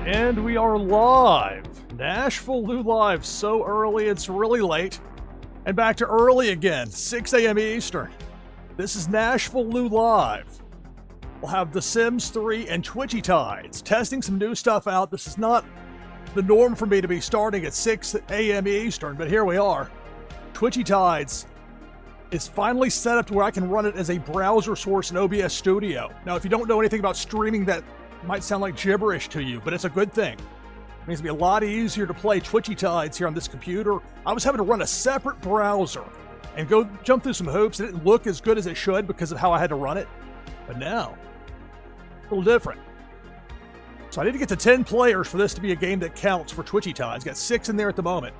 And we are live. NashvilleLou live so early it's really late. And back to early again, 6 a.m. Eastern. This is NashvilleLou live. We'll have The Sims 3 and Twitchy Tides, testing some new stuff out. This is not the norm for me to be starting at 6 a.m. Eastern, but here we are. Twitchy Tides is finally set up to where I can run it as a browser source in OBS Studio. Now, if you don't know anything about streaming, that might sound like gibberish to you, but it's a good thing. It means it'll be a lot easier to play Twitchy Tides here on this computer. I was having to run a separate browser and go jump through some hoops. It didn't look as good as it should because of how I had to run it. But now, a little different. So I need to get to 10 players for this to be a game that counts for Twitchy Tides. Got 6 in there at the moment.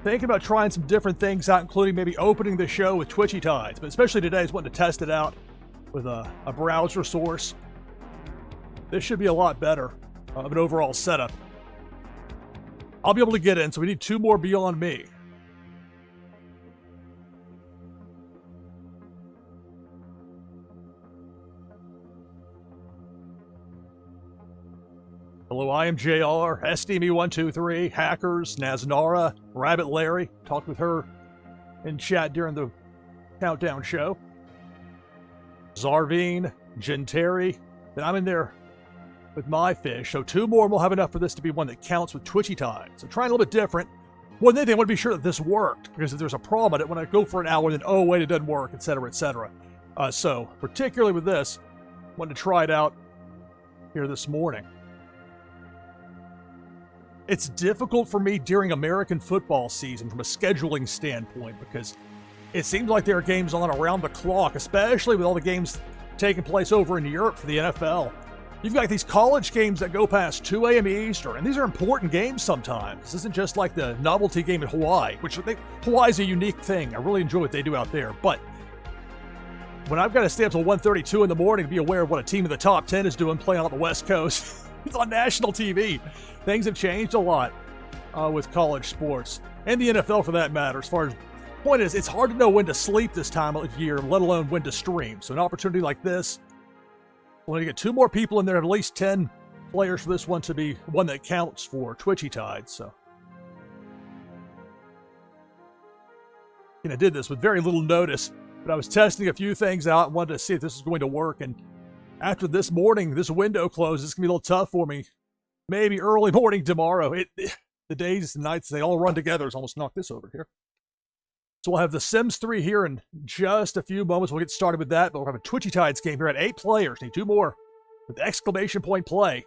Thinking about trying some different things out, including maybe opening the show with Twitchy Tides, but especially today is wanting to test it out with a browser source. This should be a lot better of an overall setup. I'll be able to get in, so we need 2 more beyond me. Hello, I am JR, SDME123, Hackers, Naznara, Rabbit Larry. Talked with her in chat during the countdown show. Zarvine, Genteri. Then I'm in there with my fish. So 2 more and we'll have enough for this to be one that counts with Twitchy Tides. So trying a little bit different. More than anything, I want to be sure that this worked, because if there's a problem at it, when I go for an hour, then, oh, wait, it doesn't work, etc., etc. So, particularly with this, I wanted to try it out here this morning. It's difficult for me during American football season from a scheduling standpoint, because it seems like there are games on around the clock, especially with all the games taking place over in Europe for the NFL. You've got these college games that go past 2 a.m. Eastern, and these are important games sometimes. This isn't just like the novelty game in Hawaii, which Hawaii's a unique thing. I really enjoy what they do out there. But when I've got to stay up till 1:32 in the morning to be aware of what a team in the top 10 is doing playing on the West Coast, it's on national TV. Things have changed a lot with college sports, and the NFL for that matter. As far as the point is, it's hard to know when to sleep this time of year, let alone when to stream. So an opportunity like this, we're going to get 2 more people in there, at least 10 players for this one to be one that counts for Twitchy Tides. So, and I did this with very little notice, but I was testing a few things out and wanted to see if this is going to work. And after this morning, this window closes, it's going to be a little tough for me. Maybe early morning tomorrow. The days and nights, they all run together. It's almost knocked this over here. So we'll have The Sims 3 here in just a few moments. We'll get started with that, but we'll have a Twitchy Tides game here at 8 players. Need 2 more with exclamation point play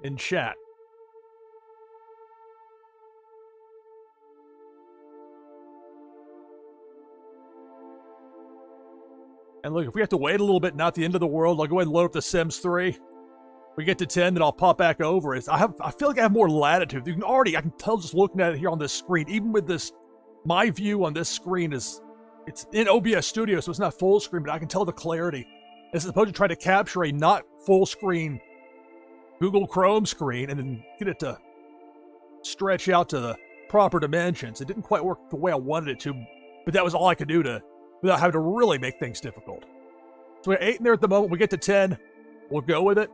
in chat. And look, if we have to wait a little bit, not the end of the world, I'll go ahead and load up The Sims 3. We get to 10, then I'll pop back over. I feel like I have more latitude. I can tell just looking at it here on this screen, even with this. My view on this screen it's in OBS Studio, so it's not full screen, but I can tell the clarity. As opposed to try to capture a not full screen Google Chrome screen and then get it to stretch out to the proper dimensions. It didn't quite work the way I wanted it to, but that was all I could do without having to really make things difficult. So we got 8 in there at the moment. We get to 10. We'll go with it.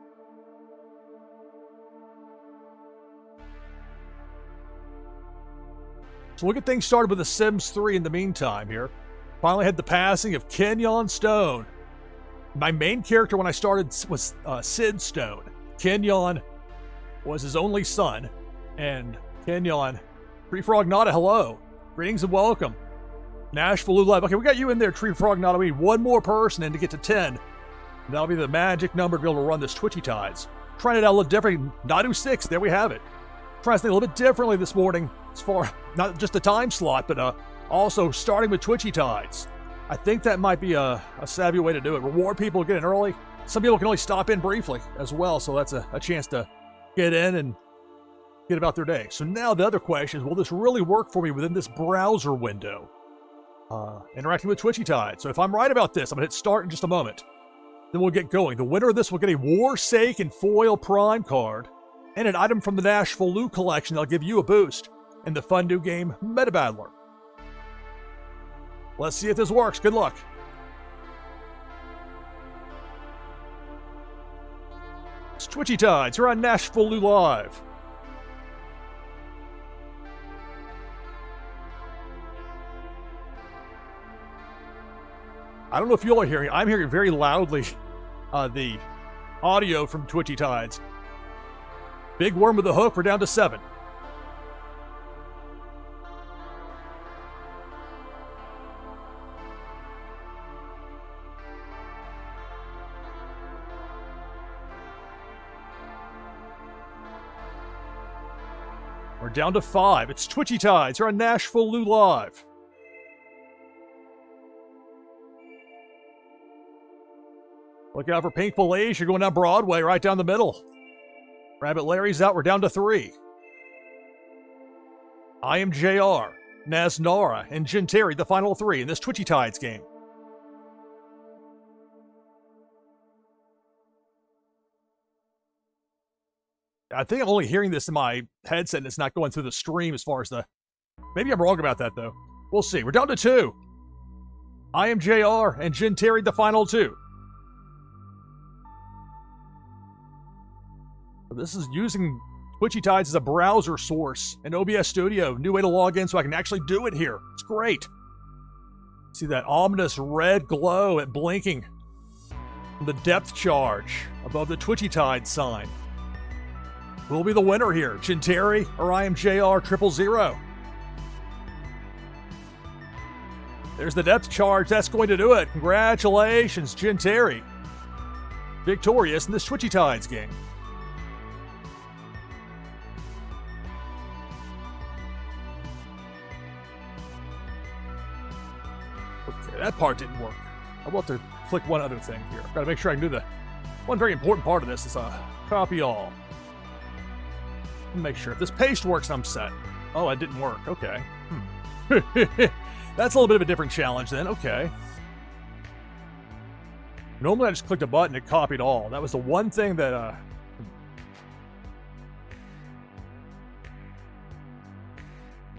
So we'll get things started with The Sims 3 in the meantime here. Finally had the passing of Kenyon Stone. My main character when I started was Sid Stone. Kenyon was his only son. And Kenyon, Tree Frog Nada, hello. Greetings and welcome. NashvilleLou Live. Okay, we got you in there, Tree Frog Nada. We need 1 more person in to get to 10. That'll be the magic number to be able to run this Twitchy Tides. Trying it out a little different. Nadu 6, there we have it. Trying to think a little bit differently this morning, as far not just the time slot, but also starting with Twitchy Tides. I think that might be a savvy way to do it. Reward people getting early. Some people can only stop in briefly as well, so that's a chance to get in and get about their day. So now the other question is, will this really work for me within this browser window? Interacting with Twitchy Tides. So if I'm right about this, I'm going to hit start in just a moment. Then we'll get going. The winner of this will get a Warsake and Foil Prime card, and an item from the NashvilleLou collection that'll give you a boost in the fun new game, Meta Battler. Let's see if this works. Good luck. Twitchy Tides, you're on NashvilleLou Live. I don't know if you all are hearing it. I'm hearing very loudly the audio from Twitchy Tides. Big Worm with a hook, we're down to 7. We're down to 5. It's Twitchy Tides. You're on NashvilleLou Live. Look out for Pink Fillets. You're going down Broadway, right down the middle. Rabbit Larry's out. We're down to 3. I am JR, Naznara, and Jin Terry, the final 3 in this Twitchy Tides game. I think I'm only hearing this in my headset and it's not going through the stream as far as the... Maybe I'm wrong about that, though. We'll see. We're down to 2. I am JR and Jin Terry, the final 2. So this is using Twitchy Tides as a browser source in OBS Studio. New way to log in so I can actually do it here. It's great. See that ominous red glow at blinking from the depth charge above the Twitchy Tides sign. Who'll be the winner here? Jin Terry or I am JR 000? There's the depth charge. That's going to do it. Congratulations, Jin Terry. Victorious in this Twitchy Tides game. Okay, that part didn't work. I will have to click one other thing here. Got to make sure I can do the... One very important part of this is copy all. Make sure if this paste works, I'm set. Oh, it didn't work. Okay. That's a little bit of a different challenge then. Okay. Normally I just clicked a button and it copied all. That was the one thing that well,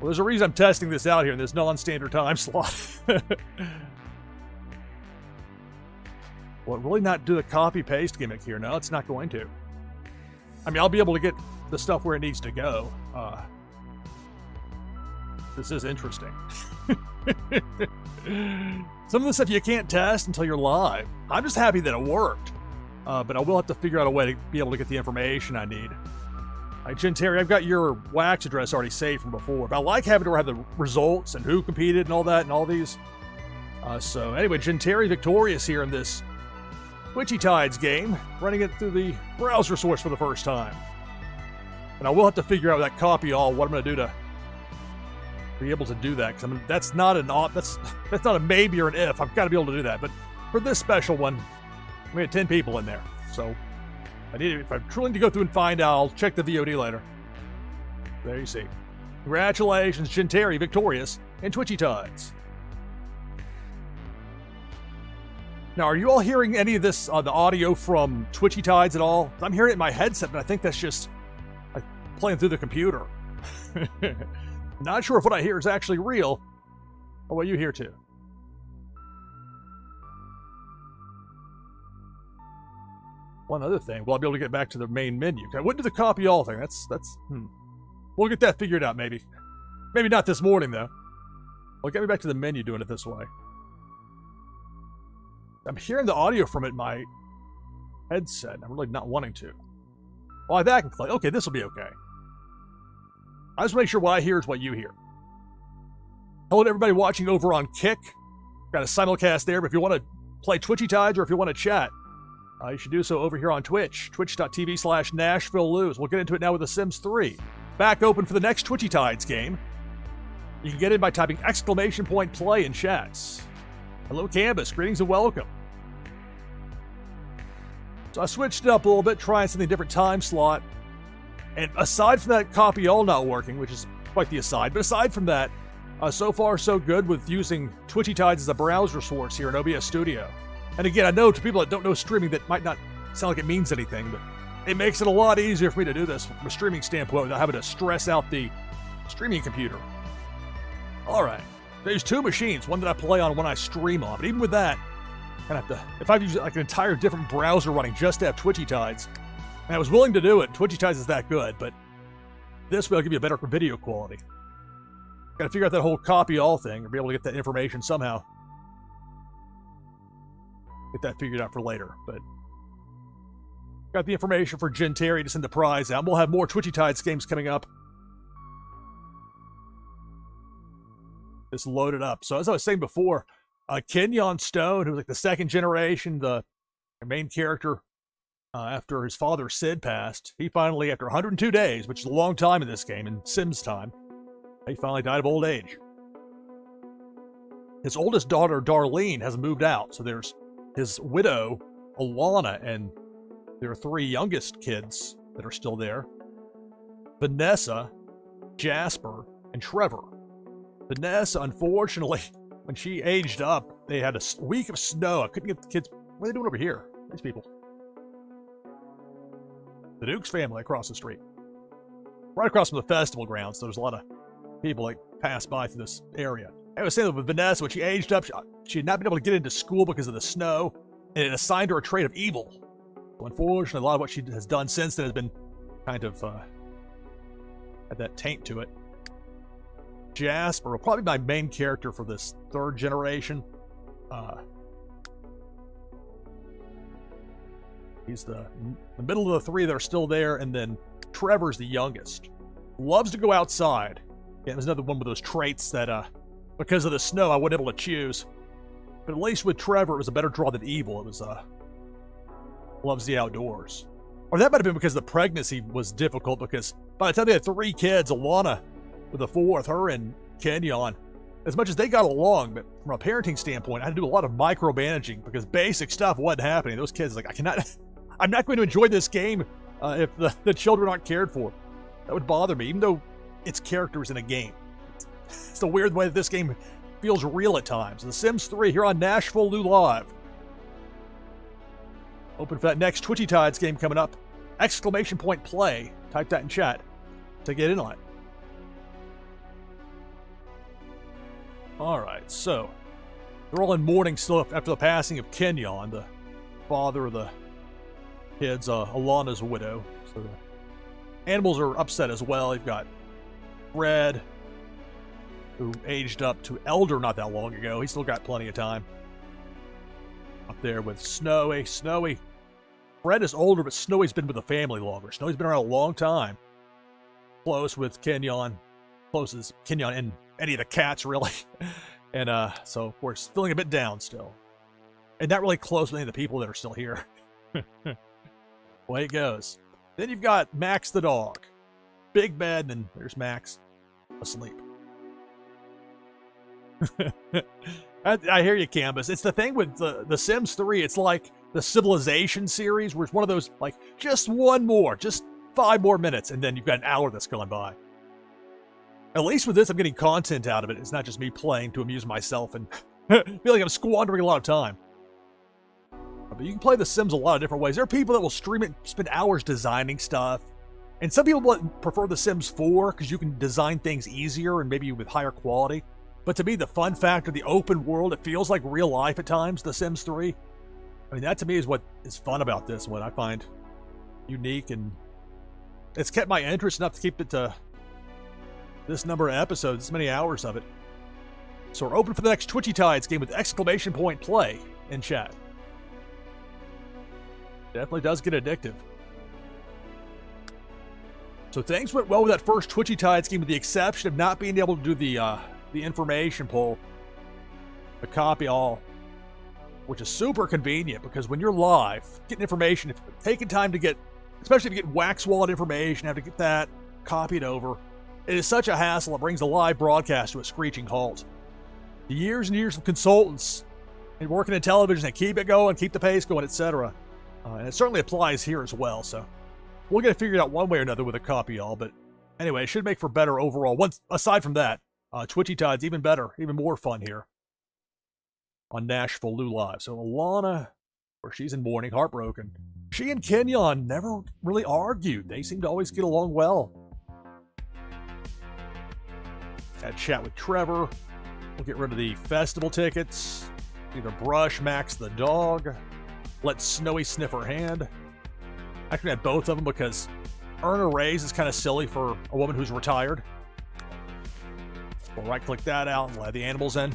there's a reason I'm testing this out here in this non-standard time slot. Will it really not do the copy paste gimmick here? No, it's not going to. I mean, I'll be able to get the stuff where it needs to go. This is interesting. Some of the stuff you can't test until you're live. I'm just happy that it worked. But I will have to figure out a way to be able to get the information I need. Jin Terry, I've got your wax address already saved from before, but I like having to have the results and who competed and all that and all these. So anyway, Jin Terry victorious here in this Twitchy Tides game, running it through the browser source for the first time. And I will have to figure out that copy all, what I'm going to do to be able to do that, because I mean, that's not a maybe or an if. I've got to be able to do that. But for this special one, we had 10 people in there, so if I truly need to go through and find out, I'll check the VOD later. There you see. Congratulations, Jin Terry, victorious in Twitchy Tides. Now, are you all hearing any of this, the audio from Twitchy Tides at all? I'm hearing it in my headset, but I think that's just playing through the computer. Not sure if what I hear is actually real, or what you hear too. One other thing, well, I'll be able to get back to the main menu. I wouldn't do the copy all thing. We'll get that figured out, maybe. Maybe not this morning, though. Well, get me back to the menu doing it this way. I'm hearing the audio from it in my headset. I'm really not wanting to. Well, that can click. Okay, this will be okay. I just make sure what I hear is what you hear. Hello to everybody watching over on Kick. Got a simulcast there, but if you want to play Twitchy Tides or if you want to chat, you should do so over here on Twitch. Twitch.tv/NashvilleLou. We'll get into it now with The Sims 3. Back open for the next Twitchy Tides game. You can get in by typing !play in chats. Hello, Canvas. Greetings and welcome. So I switched it up a little bit, trying something different time slot. And aside from that copy all not working, which is quite the aside, but aside from that, so far so good with using Twitchy Tides as a browser source here in OBS Studio. And again, I know to people that don't know streaming that might not sound like it means anything, but it makes it a lot easier for me to do this from a streaming standpoint without having to stress out the streaming computer. All right, there's 2 machines, one that I play on, one I stream on. But even with that, I have to, if I use like an entire different browser running just to have Twitchy Tides, And I was willing to do it. Twitchy Tides is that good, but this way I'll give you a better video quality. Gotta figure out that whole copy all thing or be able to get that information somehow. Get that figured out for later, but got the information for Genteri to send the prize out. We'll have more Twitchy Tides games coming up. Just loaded up. So as I was saying before, Kenyon Stone, who was like the second generation, the main character after his father Sid passed, he finally, after 102 days, which is a long time in this game, in Sims time, he finally died of old age. His oldest daughter, Darlene, has moved out. So there's his widow, Alana, and there are 3 youngest kids that are still there. Vanessa, Jasper, and Trevor. Vanessa, unfortunately, when she aged up, they had a week of snow. I couldn't get the kids. What are they doing over here? These people. The Duke's family across the street. Right across from the festival grounds, so there's a lot of people like pass by through this area. I was saying that with Vanessa, when she aged up, she had not been able to get into school because of the snow, and it assigned her a trait of evil. So unfortunately, a lot of what she has done since then has been kind of had that taint to it. Jasper will probably be my main character for this 3rd generation. He's the middle of the 3 that are still there, and then Trevor's the youngest. Loves to go outside. Yeah, there's another one with those traits that, because of the snow, I wasn't able to choose. But at least with Trevor, it was a better draw than evil. It was, loves the outdoors. Or that might have been because the pregnancy was difficult, because by the time they had 3 kids, Alana with the 4th, her and Kenyon, as much as they got along, but from a parenting standpoint, I had to do a lot of micromanaging because basic stuff wasn't happening. Those kids, like, I'm not going to enjoy this game if the children aren't cared for. That would bother me, even though it's characters in a game. It's the weird way that this game feels real at times. The Sims 3 here on NashvilleLou Live. Open for that next Twitchy Tides game coming up. Exclamation point play. Type that in chat to get in on it. Alright, so they're all in mourning still after the passing of Kenyon, the father of the kids, Alana's widow. So the animals are upset as well. You've got Fred, who aged up to elder not that long ago. He's still got plenty of time. Up there with Snowy. Snowy. Fred is older, but Snowy's been with the family longer. Snowy's been around a long time. Close with Kenyon. Close as Kenyon and any of the cats, really. And so, of course, feeling a bit down still. And not really close with any of the people that are still here. Way it goes. Then you've got Max the dog. Big bed, and then there's Max asleep. I hear you, Canvas. It's the thing with the Sims 3. It's like the Civilization series, where it's one of those, like, just one more, just 5 more minutes, and then you've got an hour that's gone by. At least with this, I'm getting content out of it. It's not just me playing to amuse myself and feel like I'm squandering a lot of time. But you can play The Sims a lot of different ways. There are people that will stream it, spend hours designing stuff. And some people prefer The Sims 4 because you can design things easier and maybe with higher quality. But to me, the fun factor, the open world, it feels like real life at times, The Sims 3. I mean, that to me is what is fun about this, what I find unique. And it's kept my interest enough to keep it to this number of episodes, this many hours of it. So we're open for the next Twitchy Tides game with exclamation point play in chat. Definitely does get addictive. So things went well with that first Twitchy Tides game, with the exception of not being able to do the information poll, the copy all, which is super convenient because when you're live, getting information, if taking time to get, especially if you get wax wallet information, have to get that copied over. It is such a hassle. It brings the live broadcast to a screeching halt. The years and years of consultants and working in television, they keep it going, keep the pace going, etc. And it certainly applies here as well. So we'll get it figured out one way or another with a copy all. But anyway, it should make for better overall. Once aside from that, Twitchy Tides even better, even more fun here on NashvilleLou Live. So Alana, where she's in mourning, heartbroken. She and Kenyon never really argued. They seem to always get along well. Had a chat with Trevor. We'll get rid of the festival tickets. Either brush Max the dog. Let Snowy sniff her hand. I can add both of them because earn a raise is kind of silly for a woman who's retired. We'll right-click that out and let the animals in.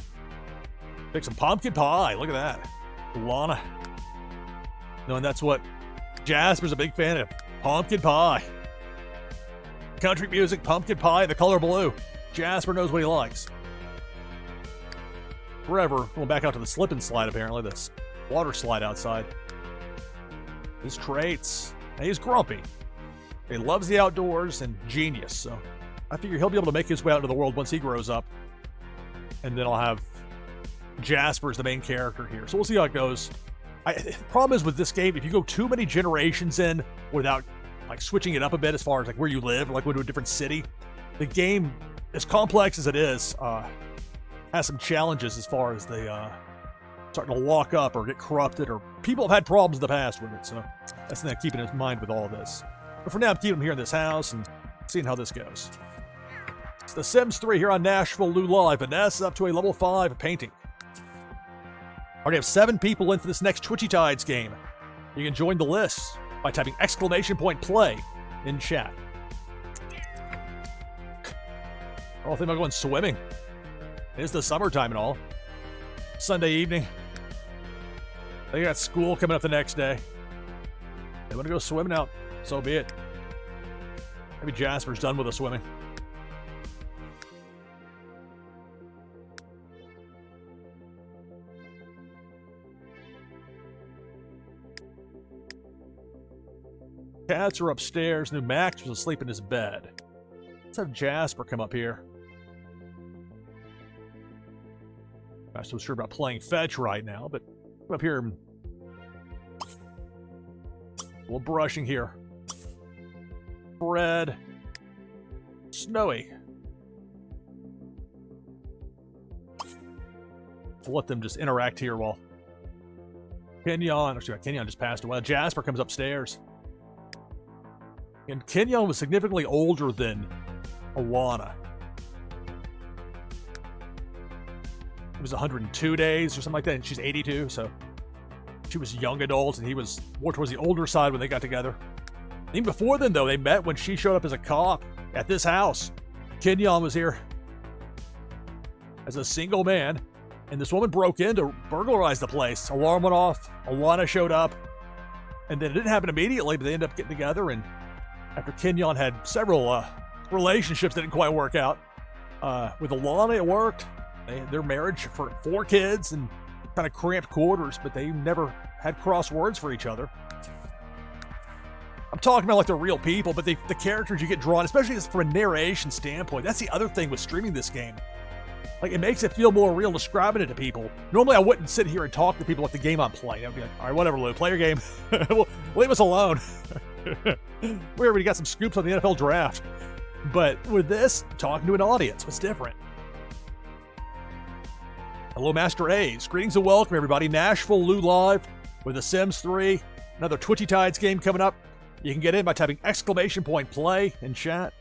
Pick some pumpkin pie. Look at that. Lana. Knowing that's what Jasper's a big fan of. Pumpkin pie. Country music, pumpkin pie, the color blue. Jasper knows what he likes. Forever. Going back out to the slip and slide, apparently. This water slide outside. His traits. He's grumpy. He loves the outdoors and genius, so I figure he'll be able to make his way out into the world once he grows up. And then I'll have Jasper as the main character here. So we'll see how it goes. The problem is with this game, if you go too many generations in without like switching it up a bit as far as like where you live, or like go to a different city, the game, as complex as it is, has some challenges as far as they starting to lock up or get corrupted, or people have had problems in the past with it. So that's the thing I'm keeping in mind with all of this. But for now, I'm keeping them here in this house and seeing how this goes. It's The Sims 3 here on NashvilleLou Live. Vanessa up to a level 5 painting. Already have 7 people in for this next Twitchy Tides game. You can join the list by typing !play in chat. I don't think I'm going swimming. It is the summertime and all. Sunday evening. They got school coming up the next day. They want to go swimming out, so be it. Maybe Jasper's done with the swimming. Cats are upstairs. New Max was asleep in his bed. Let's have Jasper come up here. I'm not so sure about playing fetch right now, but come up here and a little brushing here. Fred. Snowy. We'll let them just interact here while Kenyon, actually Kenyon just passed away. Jasper comes upstairs. And Kenyon was significantly older than Alana. It was 102 days or something like that, and she's 82, so she was young adult, and he was more towards the older side when they got together. Even before then, though, they met when she showed up as a cop at this house. Kenyon was here as a single man, and this woman broke in to burglarize the place. Alarm went off, Alana showed up, and then it didn't happen immediately, but they ended up getting together, and after Kenyon had several relationships that didn't quite work out, with Alana it worked. Their marriage for 4 kids and kind of cramped quarters, but they never had cross words for each other. I'm talking about like they're real people, but the characters you get drawn, especially from a narration standpoint, that's the other thing with streaming this game. Like, it makes it feel more real describing it to people. Normally, I wouldn't sit here and talk to people like the game I'm playing. I'd be like, all right, whatever, Lou, play your game. Leave us alone. We already got some scoops on the NFL draft. But with this, talking to an audience, what's different? Hello, Master A's. Greetings and welcome, everybody. NashvilleLou Live with The Sims 3. Another Twitchy Tides game coming up. You can get in by typing !play in chat.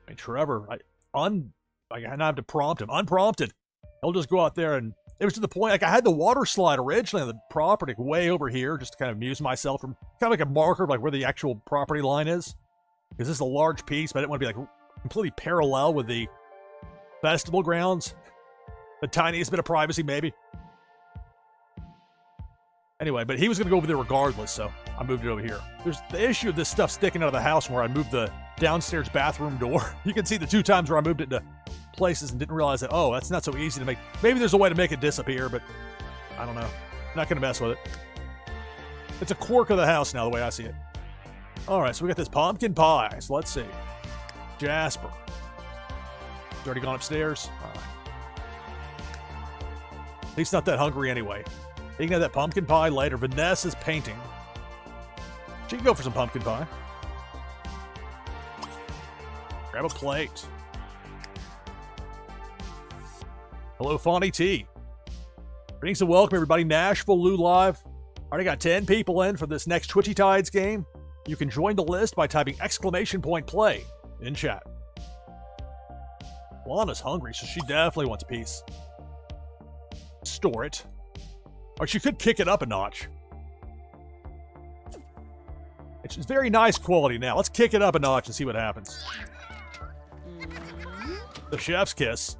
Hey, Trevor, I have to prompt him. Unprompted. He'll just go out there, and it was to the point, like, I had the water slide originally on the property way over here just to kind of amuse myself, from kind of like a marker of like where the actual property line is. Because this is a large piece, but I didn't want to be like completely parallel with the festival grounds. The tiniest bit of privacy, maybe. Anyway, but he was going to go over there regardless, so I moved it over here. There's the issue of this stuff sticking out of the house where I moved the downstairs bathroom door. You can see the 2 times where I moved it into places and didn't realize that, oh, that's not so easy to make. Maybe there's a way to make it disappear, but I don't know. I'm not going to mess with it. It's a quirk of the house now, the way I see it. All right, so we got this pumpkin pie. So let's see. Jasper. He's already gone upstairs. All right. He's not that hungry anyway. He can have that pumpkin pie later. Vanessa's painting. She can go for some pumpkin pie. Grab a plate. Hello, Fonny T. Greetings and welcome, everybody. NashvilleLou Live. Already got 10 people in for this next Twitchy Tides game. You can join the list by typing !play in chat. Lana's hungry, so she definitely wants a piece. store it. Or she could kick it up a notch. It's very nice quality now. Let's kick it up a notch and see what happens. The chef's kiss.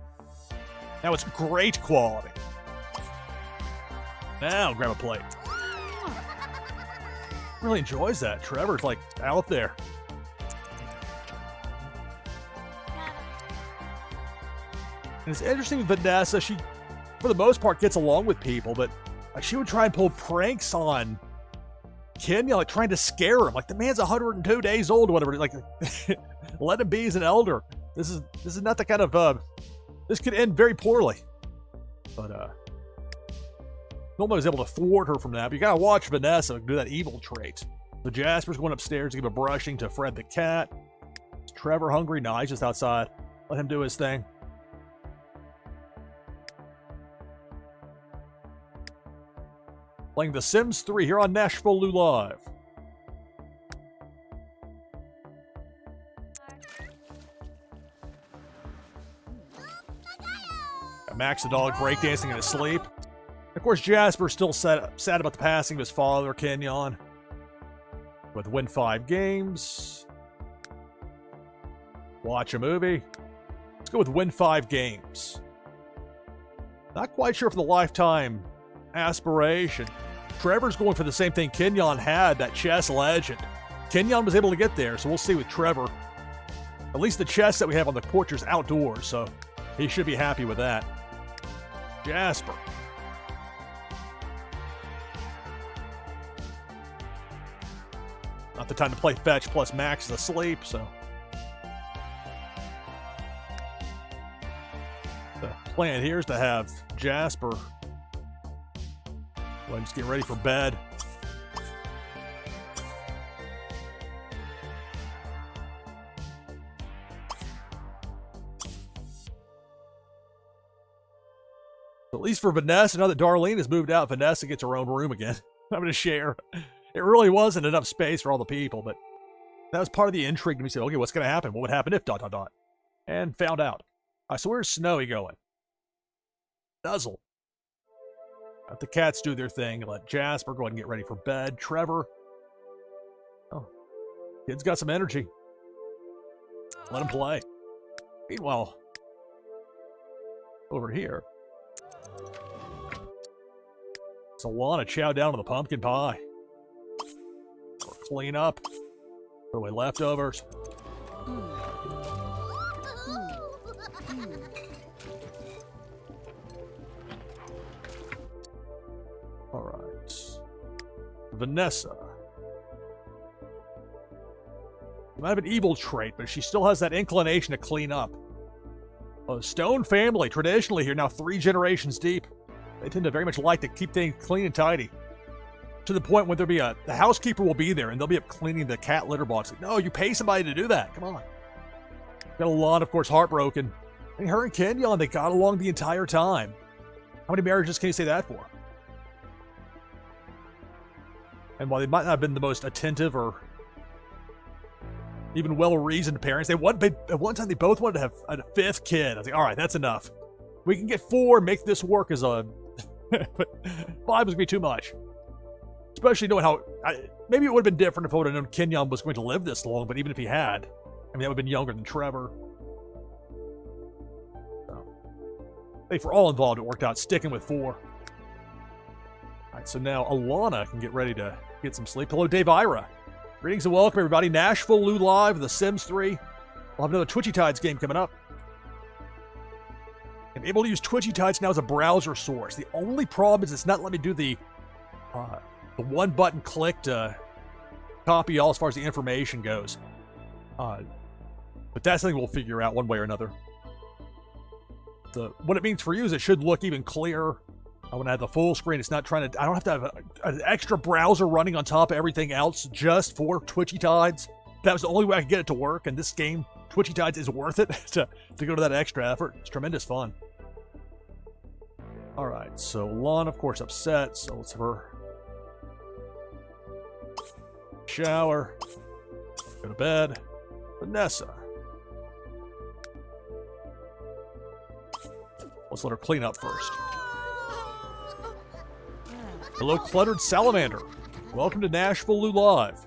Now it's great quality. Now grab a plate. Really enjoys that. Trevor's like out there. And it's interesting with Vanessa, she, for the most part, gets along with people, but she would try and pull pranks on Kenya, like trying to scare him. Like, the man's 102 days old or whatever. Like, let him be as an elder. This is not the kind of, this could end very poorly. But, nobody was able to thwart her from that, but you gotta watch Vanessa do that evil trait. So Jasper's going upstairs to give a brushing to Fred the cat. Is Trevor hungry? No, he's just outside. Let him do his thing. Playing The Sims 3 here on NashvilleLou Live. Max the dog breakdancing in his sleep. Of course, Jasper's still sad about the passing of his father, Kenyon. With win 5 games. Watch a movie. Let's go with win 5 games. Not quite sure for the lifetime aspiration. Trevor's going for the same thing Kenyon had, that chess legend. Kenyon was able to get there, so we'll see with Trevor. At least the chess that we have on the porch is outdoors, so he should be happy with that. Jasper. Not the time to play fetch, plus Max is asleep, so. The plan here is to have Jasper go ahead and just get ready for bed. At least for Vanessa, now that Darlene has moved out, Vanessa gets her own room again. I'm going to share. It really wasn't enough space for all the people, but that was part of the intrigue to me. Say, okay, what's going to happen? What would happen if ... And found out. All right, so where's Snowy going? Nuzzle. Let the cats do their thing. Let Jasper go ahead and get ready for bed. Trevor. Oh, kid's got some energy. Let him play. Meanwhile, over here, Solana chow down on the pumpkin pie. Or clean up. Put away leftovers. All right. Vanessa. She might have an evil trait, but she still has that inclination to clean up. A Stone family, traditionally here, now 3 generations deep. They tend to very much like to keep things clean and tidy. To the point when the housekeeper will be there and they'll be up cleaning the cat litter box. Like, no, you pay somebody to do that. Come on. Got Alon, of course, heartbroken. I mean, her and Kenyon, they got along the entire time. How many marriages can you say that for? And while they might not have been the most attentive or even well-reasoned parents, at one time they both wanted to have a 5th kid. I was like, all right, that's enough. We can get 4 and make this work as a... but 5 was going to be too much. Especially knowing how... maybe it would have been different if I would have known Kenyon was going to live this long, but even if he had, I mean, that would have been younger than Trevor. So, I think for all involved, it worked out sticking with 4. All right, so now Alana can get ready to get some sleep. Hello, Dave Ira. Greetings and welcome, everybody. NashvilleLou Live, The Sims 3. We'll have another Twitchy Tides game coming up. I'm able to use Twitchy Tides now as a browser source. The only problem is it's not letting me do the one-button click to copy all as far as the information goes. But that's something we'll figure out one way or another. What it means for you is it should look even clearer. When I have the full screen, it's not trying to... I don't have to have an extra browser running on top of everything else just for Twitchy Tides. That was the only way I could get it to work, and this game, Twitchy Tides, is worth it to go to that extra effort. It's tremendous fun. All right, so Lon, of course, upset, so let's have her shower, go to bed. Vanessa. Let's let her clean up first. Hello, Cluttered Salamander. Welcome to NashvilleLou Live.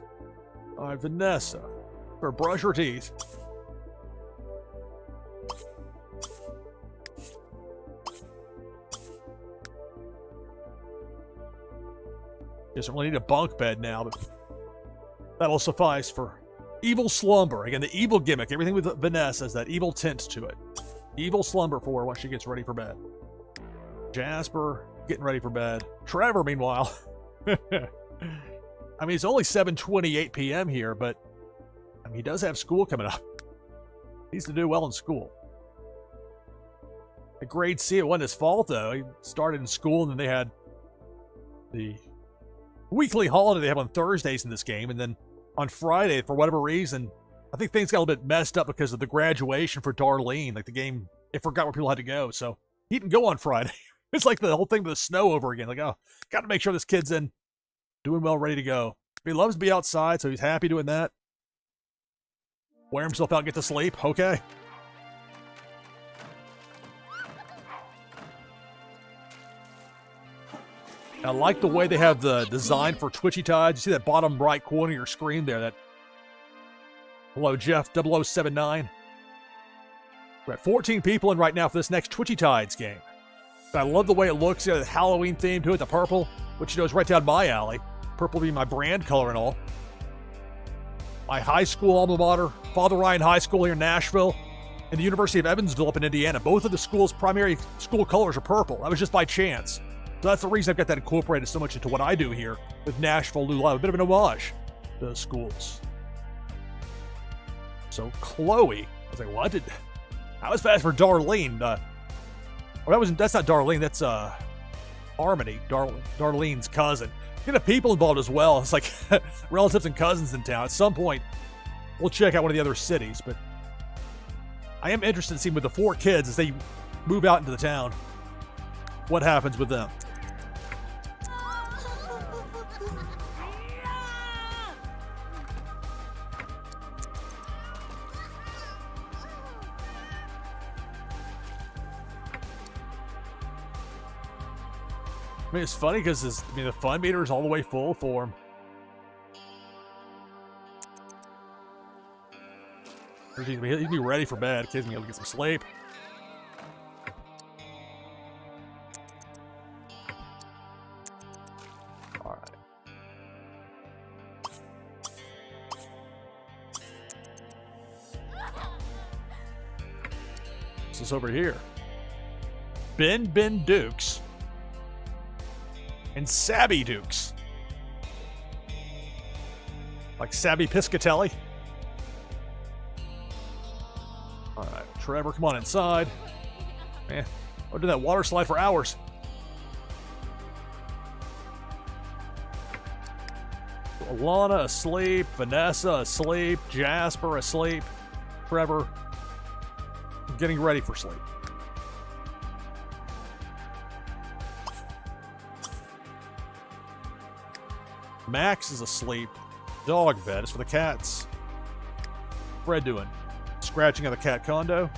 I'm Vanessa. Or brush your teeth. Doesn't really need a bunk bed now, but that'll suffice for evil slumber. Again, the evil gimmick. Everything with Vanessa has that evil tint to it. Evil slumber for her once she gets ready for bed. Jasper getting ready for bed. Trevor, meanwhile. I mean, it's only 7:28 p.m. here, but I mean, he does have school coming up. He needs to do well in school. At grade C, it wasn't his fault, though. He started in school, and then they had the weekly holiday they have on Thursdays in this game, and then on Friday, for whatever reason, I think things got a little bit messed up because of the graduation for Darlene. Like, the game, it forgot where people had to go, so he didn't go on Friday. It's like the whole thing with the snow over again. Like, oh, got to make sure this kid's in, doing well, ready to go. He loves to be outside, so he's happy doing that. Wear himself out, get to sleep. Okay. I like the way they have the design for Twitchy Tides. You see that bottom right corner of your screen there? That hello, Jeff 0079. We're at 14 people in right now for this next Twitchy Tides game. But I love the way it looks. You know, the Halloween theme to it, the purple, which you know is right down my alley. Purple being my brand color and all. My high school alma mater, Father Ryan High School here in Nashville, and the University of Evansville up in Indiana. Both of the schools' primary school colors are purple. That was just by chance. So that's the reason I've got that incorporated so much into what I do here with NashvilleLou Live. A bit of an homage to the schools. So Chloe, I was like, what? I was fast for Darlene. That's not Darlene. That's Harmony, Darlene's cousin. You have people involved as well. It's like relatives and cousins in town. At some point, we'll check out one of the other cities. But I am interested in seeing with the 4 kids as they move out into the town, what happens with them. I mean, it's funny because the fun meter is all the way full for him. He'd be ready for bed. Kids be able to get some sleep. All right. What's this over here? Ben Dukes. And Sabby Dukes. Like Sabby Piscatelli. Alright, Trevor, come on inside. Man, I'll do that water slide for hours. Alana asleep, Vanessa asleep, Jasper asleep, Trevor getting ready for sleep. Max is asleep. Dog bed is for the cats. Fred doing? Scratching at the cat condo.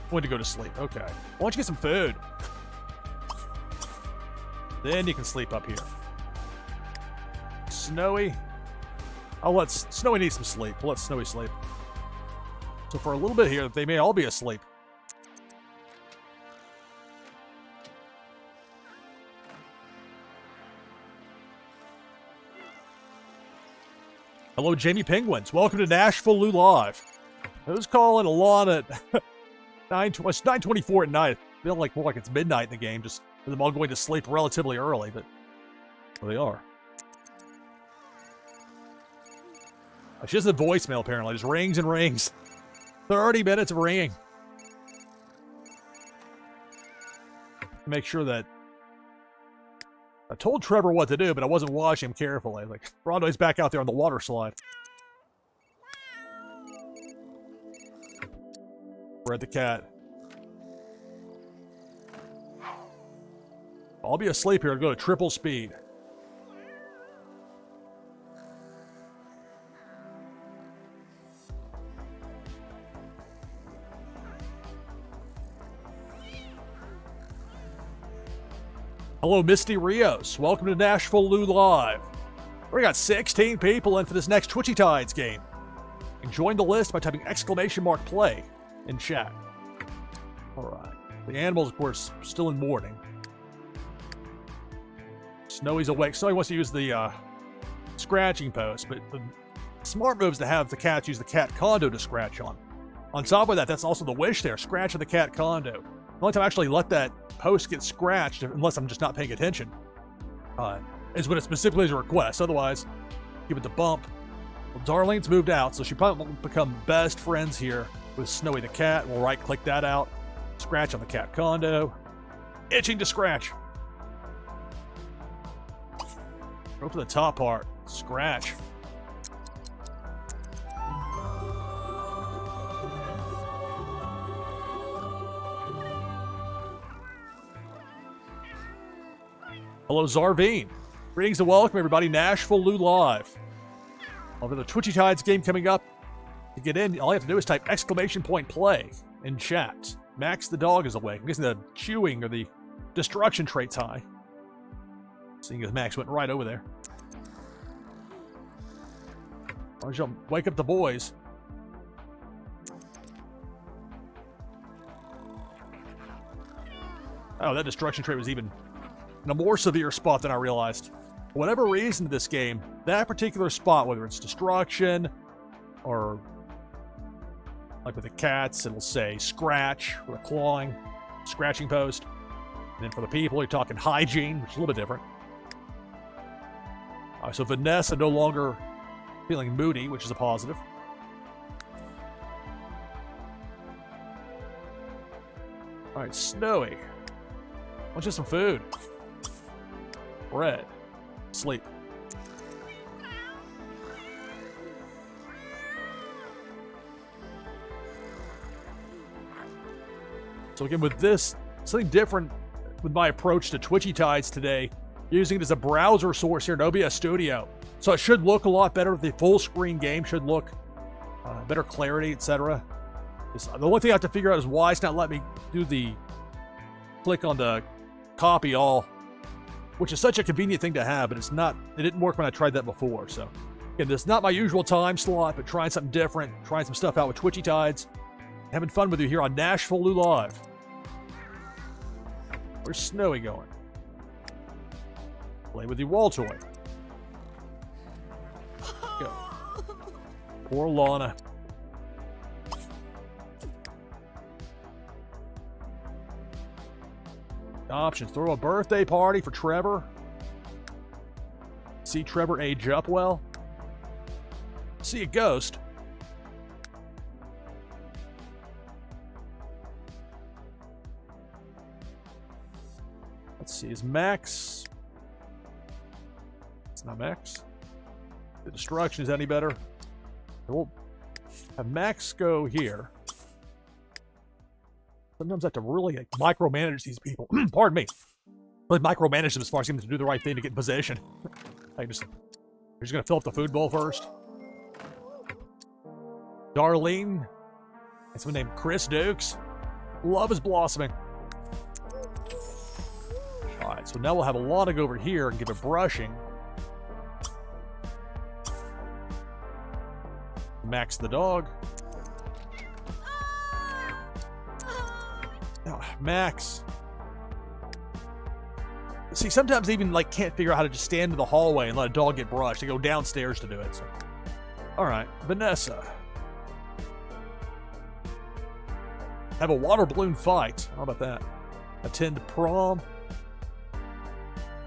When to go to sleep. Okay. Why don't you get some food? Then you can sleep up here. Snowy. Snowy need some sleep. We'll let Snowy sleep. So for a little bit here, they may all be asleep. Hello, Jamie Penguins. Welcome to NashvilleLou Live. Who's calling Alana at 9:24 at night? I feel like more like it's midnight in the game, just with them all going to sleep relatively early, but well, they are. She has a voicemail apparently. Just rings and rings. 30 minutes of ringing. Make sure that I told Trevor what to do, but I wasn't watching him carefully. Like, Rondo's back out there on the water slide. We're at the cat. I'll be asleep here. I'll go to triple speed. Hello, Misty Rios. Welcome to NashvilleLou Live. We got 16 people in for this next Twitchy Tides game. You can join the list by typing !play in chat. Alright. The animals, of course, still in mourning. Snowy's awake. Snowy wants to use the scratching post, but the smart move is to have the cats use the cat condo to scratch on. On top of that, that's also the wish there. Scratch on the cat condo. The only time I actually let that post get scratched, unless I'm just not paying attention, is when it specifically is a request. Otherwise, give it the bump. Well, Darlene's moved out, so she probably won't become best friends here with Snowy the cat. We'll right-click that out. Scratch on the cat condo. Itching to scratch. Go to the top part. Scratch. Hello, Zarveen. Greetings and welcome, everybody. NashvilleLou Live. Over the Twitchy Tides game coming up. To get in, all you have to do is type !play in chat. Max the dog is awake. I'm guessing the chewing or the destruction trait's high. Seeing as Max went right over there. Why don't you wake up the boys? Oh, that destruction trait was even in a more severe spot than I realized. For whatever reason in this game, that particular spot, whether it's destruction or like with the cats, it'll say scratch with a clawing, scratching post. And then for the people, you're talking hygiene, which is a little bit different. So Vanessa no longer feeling moody, which is a positive. All right, Snowy. Want just some food? Bread. Sleep. So again, with this, something different with my approach to Twitchy Tides today, using it as a browser source here in OBS Studio. So it should look a lot better. The full screen game should look better clarity, etc. The only thing I have to figure out is why it's not letting me do the click on the copy all, which is such a convenient thing to have, but it's not. It didn't work when I tried that before. So again, this is not my usual time slot, but trying something different, trying some stuff out with Twitchy Tides, having fun with you here on NashvilleLou Live. Where's Snowy going? Play with the wall toy. Go. Poor Lana. Options. Throw a birthday party for Trevor. See Trevor age up well. See a ghost. Let's see. Is Max... It's not Max. The destruction is any better. We'll have Max go here. Sometimes I have to really micromanage these people. Pardon me. Really micromanage them as far as getting them to do the right thing to get in position. You're just going to fill up the food bowl first. Darlene. That's my name. Chris Dukes. Love is blossoming. Alright, so now we'll have Alana go over here and give it brushing. Max the dog. Oh, Max. See, sometimes I even can't figure out how to just stand in the hallway and let a dog get brushed. They go downstairs to do it. So. All right, Vanessa. Have a water balloon fight. How about that? Attend prom.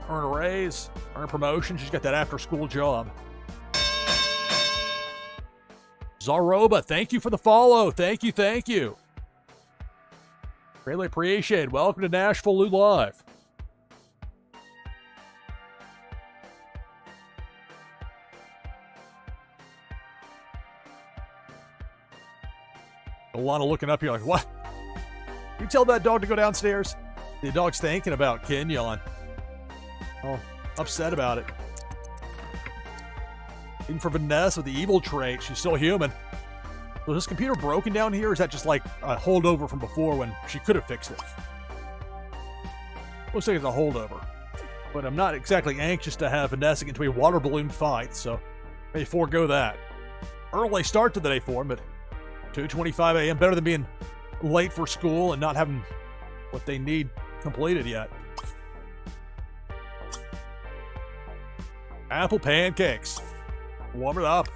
Earn a raise. Earn a promotion. She's got that after-school job. Zaroba, thank you for the follow. Thank you, thank you. Greatly appreciated. Welcome to NashvilleLou Live. Alana looking up here like, what? You tell that dog to go downstairs? The dog's thinking about Kenyon. Oh, upset about it. Even for Vanessa with the evil trait, she's still human. Was this computer broken down here, or is that just like a holdover from before when she could have fixed it? Looks like it's a holdover. But I'm not exactly anxious to have Vanessa get into a water balloon fight, so may forego that. Early start to the day for him, but 2:25 a.m. better than being late for school and not having what they need completed yet. Apple pancakes. Warm it up.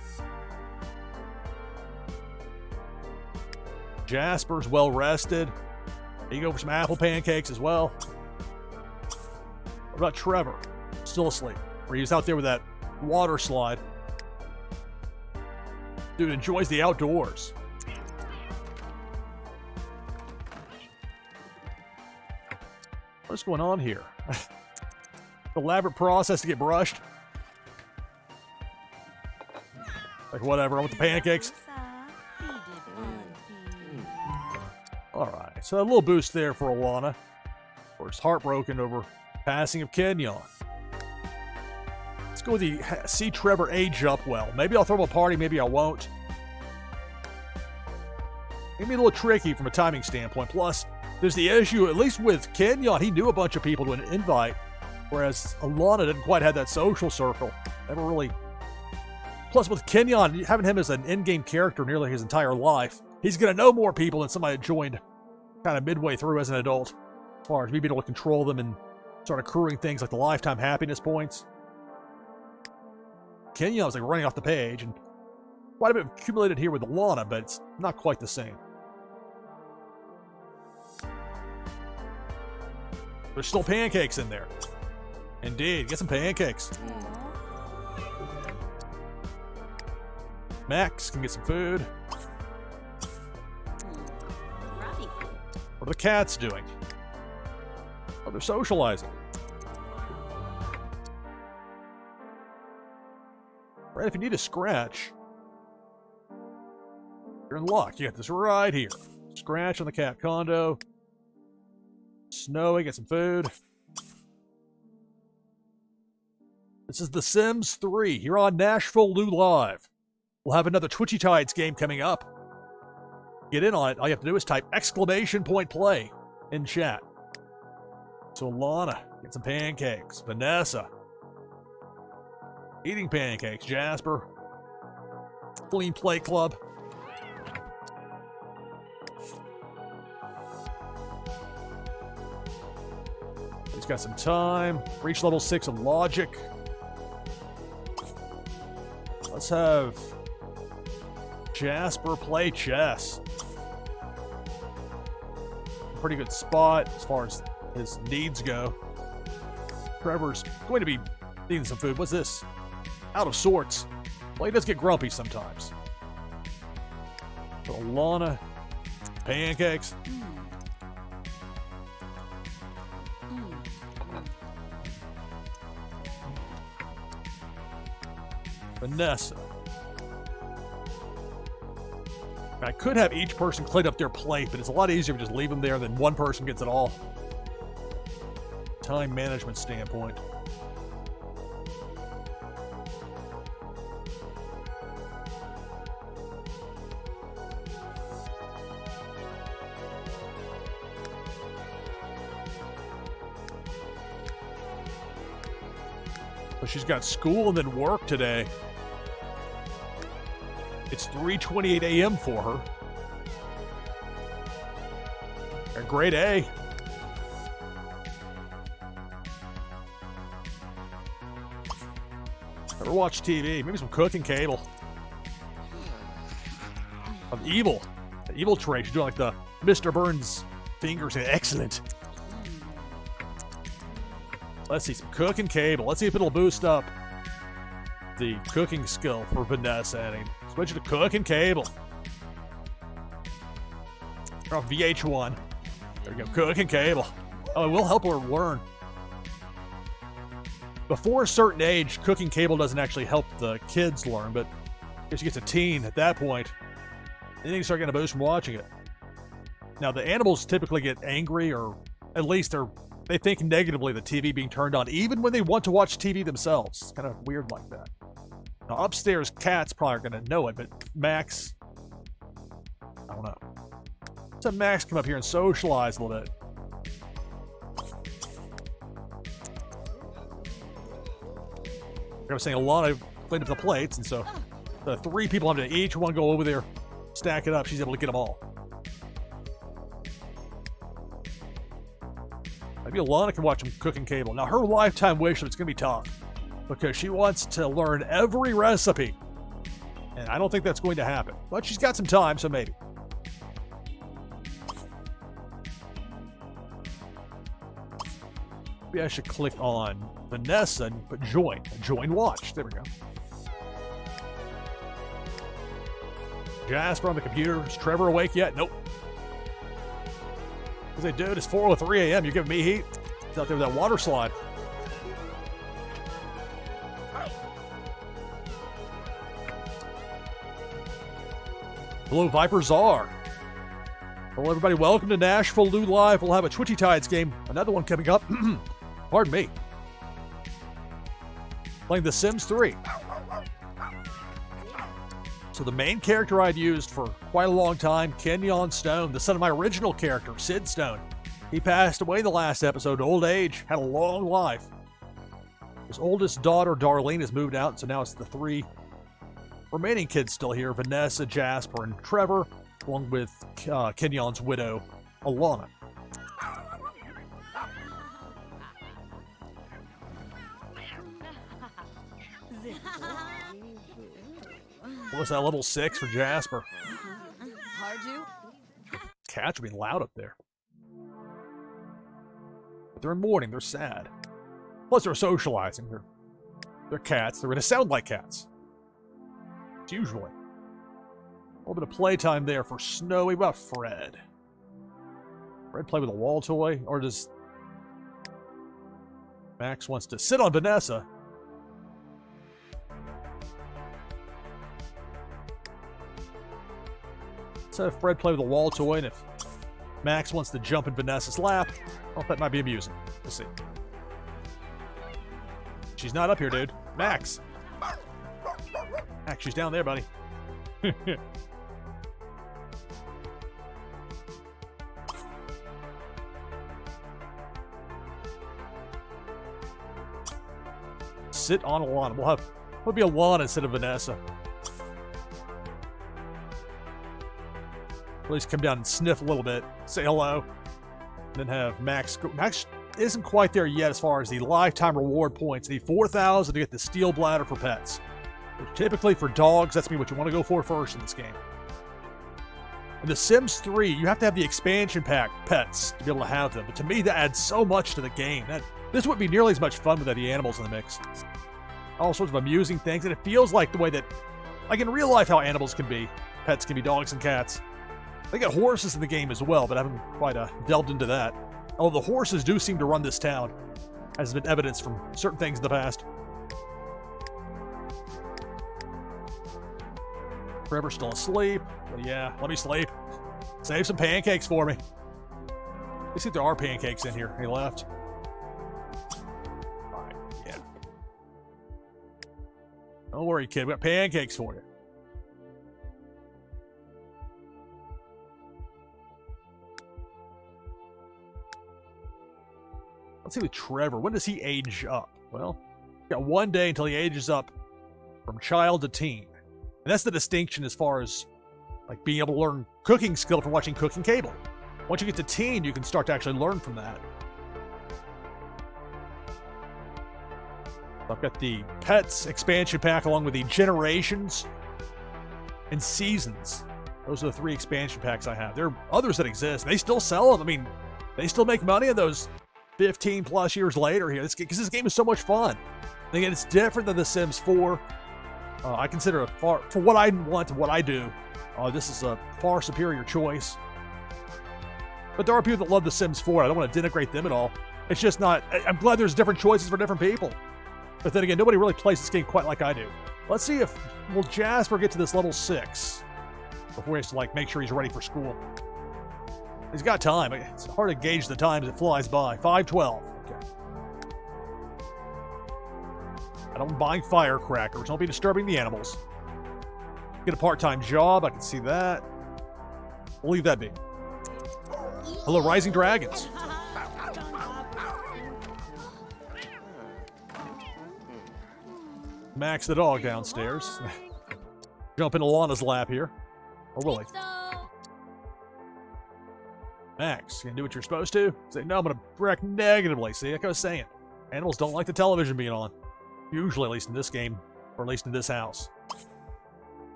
Jasper's well rested. You go for some apple pancakes as well. What about Trevor? Still asleep. Or he's out there with that water slide. Dude enjoys the outdoors. What's going on here? Elaborate process to get brushed. Like, whatever, I want the pancakes. Alright, so a little boost there for Alana. Of course, heartbroken over passing of Kenyon. Let's go with the see Trevor age up well. Maybe I'll throw him a party, maybe I won't. Maybe a little tricky from a timing standpoint. Plus, there's the issue, at least with Kenyon, he knew a bunch of people to an invite, whereas Alana didn't quite have that social circle. Never really. Plus, with Kenyon, having him as an in-game character nearly his entire life, he's going to know more people than somebody that joined kind of midway through as an adult, as far as being able to control them and start accruing things like the lifetime happiness points. Kenyon was like running off the page, and quite a bit accumulated here with Alana, but it's not quite the same. There's still pancakes in there. Indeed, get some pancakes. Max can get some food. What are the cats doing? Oh, they're socializing. Right, if you need a scratch, you're in luck. You got this right here. Scratch on the cat condo. Snowy, get some food. This is The Sims 3 here on NashvilleLou Live. We'll have another Twitchy Tides game coming up. Get in on it. All you have to do is type !play in chat. So Alana, get some pancakes. Vanessa, eating pancakes. Jasper, Clean Play Club. He's got some time. Reach level 6 of logic. Let's have Jasper play chess. Pretty good spot as far as his needs go. Trevor's going to be needing some food. What's this? Out of sorts. Well, he does get grumpy sometimes. So Alana, pancakes. Vanessa. I could have each person clean up their plate, but it's a lot easier to just leave them there than one person gets it all. Time management standpoint. But she's got school and then work today. It's 3:28 a.m. for her. And grade A. Never watch TV. Maybe some cooking cable. Of evil. The evil trait. She's doing like the Mr. Burns fingers. Excellent. Let's see, some cooking cable. Let's see if it'll boost up the cooking skill for Vanessa. And switch to cooking cable. Turn off VH1. There we go, cooking cable. Oh, it will help her learn. Before a certain age, cooking cable doesn't actually help the kids learn, but if she gets a teen at that point, then you can start getting a boost from watching it. Now, the animals typically get angry, or at least they think negatively the TV being turned on, even when they want to watch TV themselves. It's kind of weird like that. Now, upstairs, cats probably are going to know it, but Max, I don't know. Let's have Max come up here and socialize a little bit. I was saying, Alana cleaned up the plates, and so the 3 people have to each one go over there, stack it up. She's able to get them all. Maybe Alana can watch some cooking cable. Now, her lifetime wish, it's going to be tough because she wants to learn every recipe. And I don't think that's going to happen. But she's got some time, so maybe. Maybe I should click on Vanessa and put join. Join watch. There we go. Jasper on the computer. Is Trevor awake yet? Nope. I say, dude, it's 4:03 a.m. You're giving me heat? It's out there with that water slide. Hello, Vipers are. Hello, everybody. Welcome to NashvilleLou Live. We'll have a Twitchy Tides game. Another one coming up. Pardon me. Playing The Sims 3. So the main character I'd used for quite a long time, Kenyon Stone, the son of my original character, Sid Stone. He passed away in the last episode, old age, had a long life. His oldest daughter, Darlene, has moved out, so now it's the 3 remaining kids still here, Vanessa, Jasper, and Trevor, along with Kenyon's widow, Alana. What's that, level 6 for Jasper? Cats are being loud up there. But they're in mourning, they're sad. Plus they're socializing. They're cats, they're going to sound like cats. Usually. A little bit of playtime there for Snowy. What about Fred? Fred play with a wall toy? Or does Max wants to sit on Vanessa? Let's have Fred play with a wall toy, and if Max wants to jump in Vanessa's lap, well, that might be amusing. We'll see. She's not up here, dude. Max! Max, she's down there, buddy. Sit on Alana. We'll be Alana instead of Vanessa. At least come down and sniff a little bit, say hello, and then have Max go. Max isn't quite there yet as far as the lifetime reward points. You need 4,000 to get the steel bladder for pets. Which typically for dogs, that's what you want to go for first in this game. In The Sims 3, you have to have the expansion pack pets to be able to have them. But to me, that adds so much to the game. This wouldn't be nearly as much fun without the animals in the mix. All sorts of amusing things, and it feels like the way that, like in real life, how animals can be. Pets can be dogs and cats. They got horses in the game as well, but I haven't quite delved into that. Although the horses do seem to run this town, as has been evidenced from certain things in the past. Trevor's still asleep. But yeah, let me sleep. Save some pancakes for me. Let's see if there are pancakes in here. He left. Alright, yeah. Don't worry, kid. We got pancakes for you. Let's see with Trevor. When does he age up? Well, got 1 day until he ages up from child to teen. And that's the distinction as far as like being able to learn cooking skill from watching cooking cable. Once you get to teen, you can start to actually learn from that. I've got the Pets expansion pack along with the Generations and Seasons. Those are the 3 expansion packs I have. There are others that exist. They still sell them. I mean, they still make money on those 15 plus years later here, because this game is so much fun. And again, it's different than The Sims 4. I consider it for what I want and what I do. This is a far superior choice. But there are people that love The Sims 4. I don't want to denigrate them at all. It's just not. I'm glad there's different choices for different people. But then again, nobody really plays this game quite like I do. Let's see if will Jasper get to this level 6 before he has to like make sure he's ready for school. He's got time. It's hard to gauge the time as it flies by. 5:12. Okay. I don't buying firecrackers. Don't be disturbing the animals. Get a part-time job. I can see that. We'll leave that be. Hello, Rising Dragons. Max the dog downstairs. Jump into Lana's lap here. Or will he? Max, you gonna do what you're supposed to? Say, no, I'm gonna react negatively. See, like I was saying. Animals don't like the television being on. Usually, at least in this game, or at least in this house.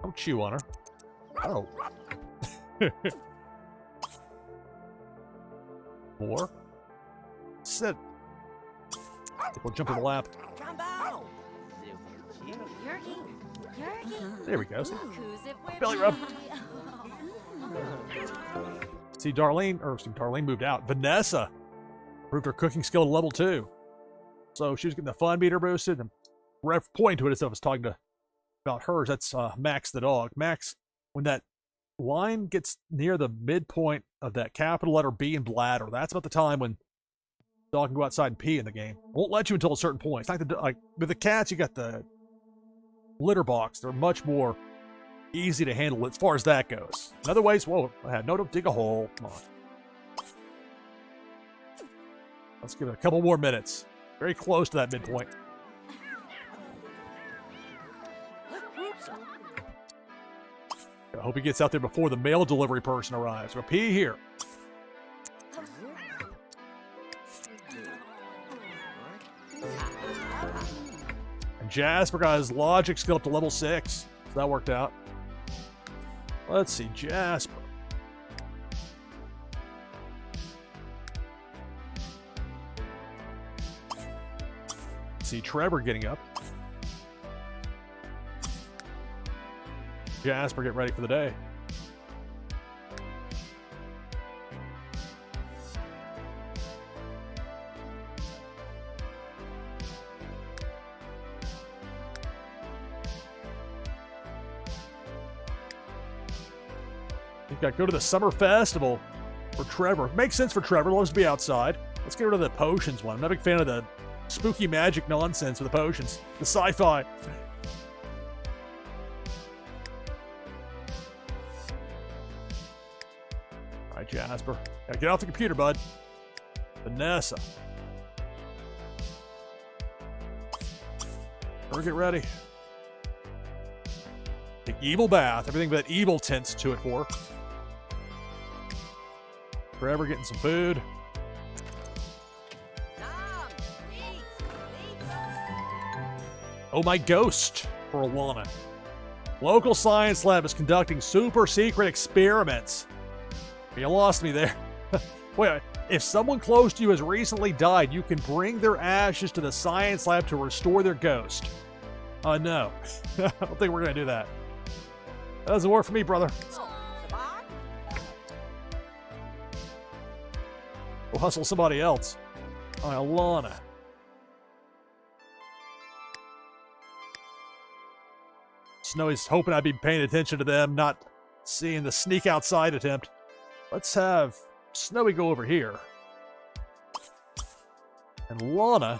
Don't chew on her. Oh. More. Sit. We'll jump in the lap. There we go. Belly rub. See, Darlene moved out. Vanessa improved her cooking skill to level 2. So she was getting the fun meter boosted. And pointing to it as if I was talking about hers. That's Max the dog. Max, when that line gets near the midpoint of that capital letter B in bladder, that's about the time when the dog can go outside and pee in the game. Won't let you until a certain point. It's like with the cats, you got the litter box. They're much more easy to handle as far as that goes. In other ways, whoa, don't dig a hole. Come on. Let's give it a couple more minutes. Very close to that midpoint. I hope he gets out there before the mail delivery person arrives. We'll pee here. And Jasper got his logic skill up to level 6. So that worked out. Let's see, Jasper. See Trevor getting up. Jasper, get ready for the day. You've got to go to the summer festival for Trevor. Makes sense for Trevor. Loves to be outside. Let's get rid of the potions one. I'm not a big fan of the spooky magic nonsense with the potions. The sci-fi. All right, Jasper. Gotta get off the computer, bud. Vanessa. Better get ready. The evil bath. Everything but evil tints to it for. Trevor getting some food. Oh, my ghost for Alana. Local science lab is conducting super secret experiments. You lost me there. Wait, if someone close to you has recently died, you can bring their ashes to the science lab to restore their ghost. No. I don't think we're going to do that. That doesn't work for me, brother. We'll hustle somebody else. All right, Alana. Snowy's hoping I'd be paying attention to them, not seeing the sneak outside attempt. Let's have Snowy go over here. And Lana,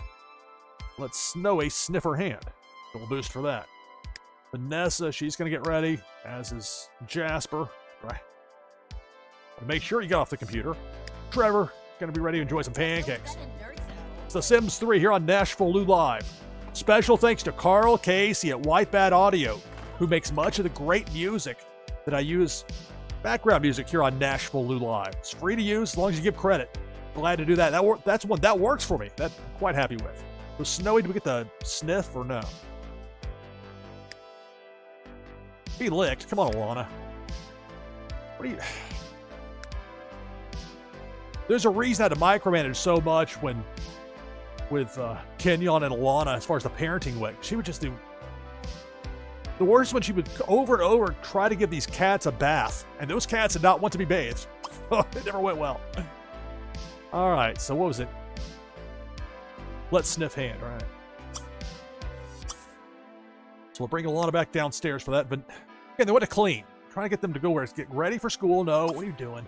let Snowy sniff her hand. We'll boost for that. Vanessa, she's going to get ready, as is Jasper. Right. Make sure you get off the computer. Trevor, going to be ready to enjoy some pancakes. It's The Sims 3 here on NashvilleLou Live. Special thanks to Carl Casey at White Bat Audio, who makes much of the great music that I use, background music here on NashvilleLou Live. It's free to use as long as you give credit. Glad to do that. That's one that works for me. That I'm quite happy with. So Snowy, do we get the sniff or no? Be licked. Come on, Alana. What are you... There's a reason I had to micromanage so much with Kenyon and Alana as far as the parenting way. She would just do... The worst when she would over and over try to give these cats a bath, and those cats did not want to be bathed. It never went well. All right, so what was it? Let's sniff hand, all right. So we'll bring Alana back downstairs for that. But again, they want to clean. Trying to get them to go where it's get ready for school. No, what are you doing?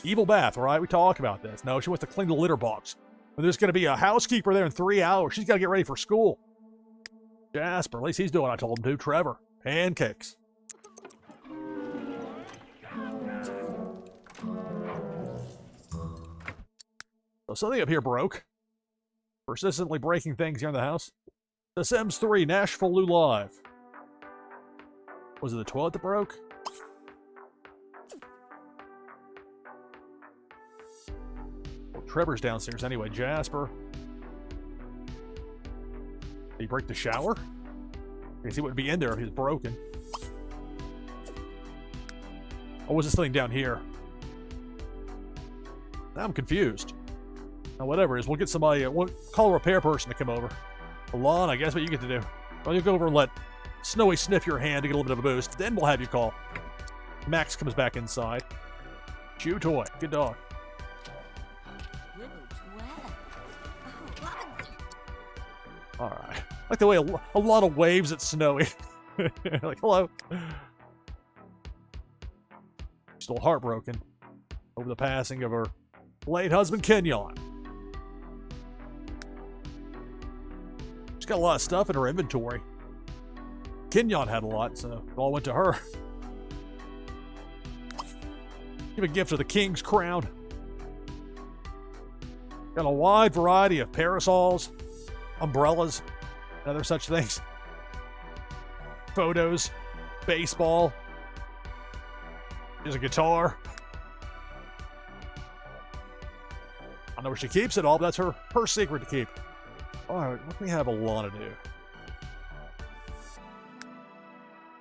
Evil bath, all right? We talk about this. No, she wants to clean the litter box. But there's going to be a housekeeper there in 3 hours. She's got to get ready for school. Jasper, at least he's doing what I told him to. Trevor, pancakes. So something up here broke. Persistently breaking things here in the house. The Sims 3 NashvilleLou Live. Was it the toilet that broke? Well, Trevor's downstairs anyway. Jasper. Did he break the shower? I guess he wouldn't be in there if he was broken. Or was this thing down here? Now I'm confused. Now, whatever it is, we'll get somebody, we'll call a repair person to come over. Alon, I guess what you get to do. Well, you go over and let Snowy sniff your hand to get a little bit of a boost. Then we'll have you call. Max comes back inside. Chew toy. Good dog. Alright. I like the way a lot of waves at Snowy. Like, hello. Still heartbroken over the passing of her late husband, Kenyon. She's got a lot of stuff in her inventory. Kenyon had a lot, so it all went to her. Give a gift of the king's crown. Got a wide variety of parasols, umbrellas, and other such things. Photos, baseball. There's a guitar. I don't know where she keeps it all, but that's her secret to keep. Alright, what can we have Alana do?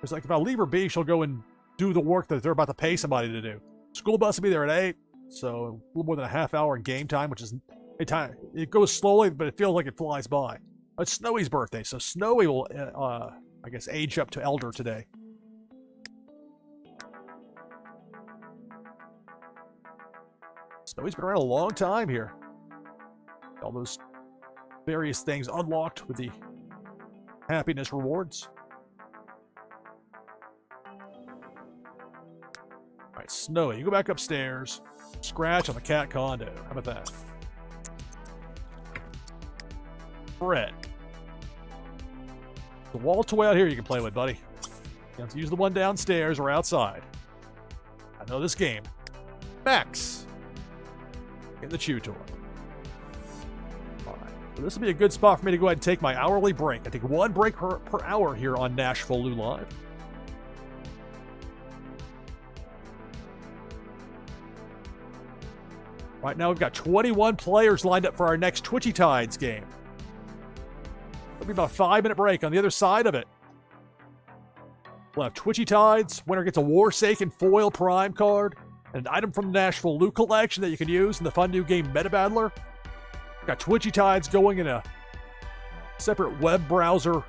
It's like if I leave her be, she'll go and do the work that they're about to pay somebody to do. School bus will be there at 8, so a little more than a half hour in game time, which is a time. It goes slowly, but it feels like it flies by. It's Snowy's birthday, so Snowy will, I guess, age up to elder today. Snowy's been around a long time here. All those various things unlocked with the happiness rewards. Alright, Snowy, you go back upstairs. Scratch on the cat condo. How about that? Fred. The wall toy out here you can play with, buddy. You have to use the one downstairs or outside. I know this game. Max. Get the chew toy. Alright, so this will be a good spot for me to go ahead and take my hourly break. I take one break per hour here on NashvilleLou Live. Right now we've got 21 players lined up for our next Twitchy Tides game. It'll be about a 5-minute break. On the other side of it, we'll have Twitchy Tides. Winner gets a Warsaken foil prime card. An item from the NashvilleLou collection that you can use in the fun new game Meta Battler. We've got Twitchy Tides going in a separate web browser,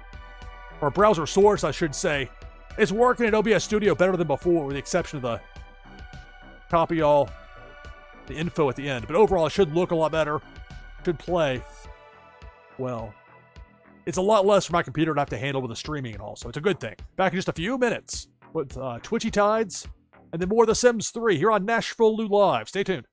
or browser source, I should say. It's working in OBS Studio better than before, with the exception of the copy all, the info at the end. But overall, it should look a lot better. Should play well. It's a lot less for my computer to have to handle with the streaming and all, so it's a good thing. Back in just a few minutes with Twitchy Tides, and then more of The Sims 3 here on NashvilleLou Live. Stay tuned.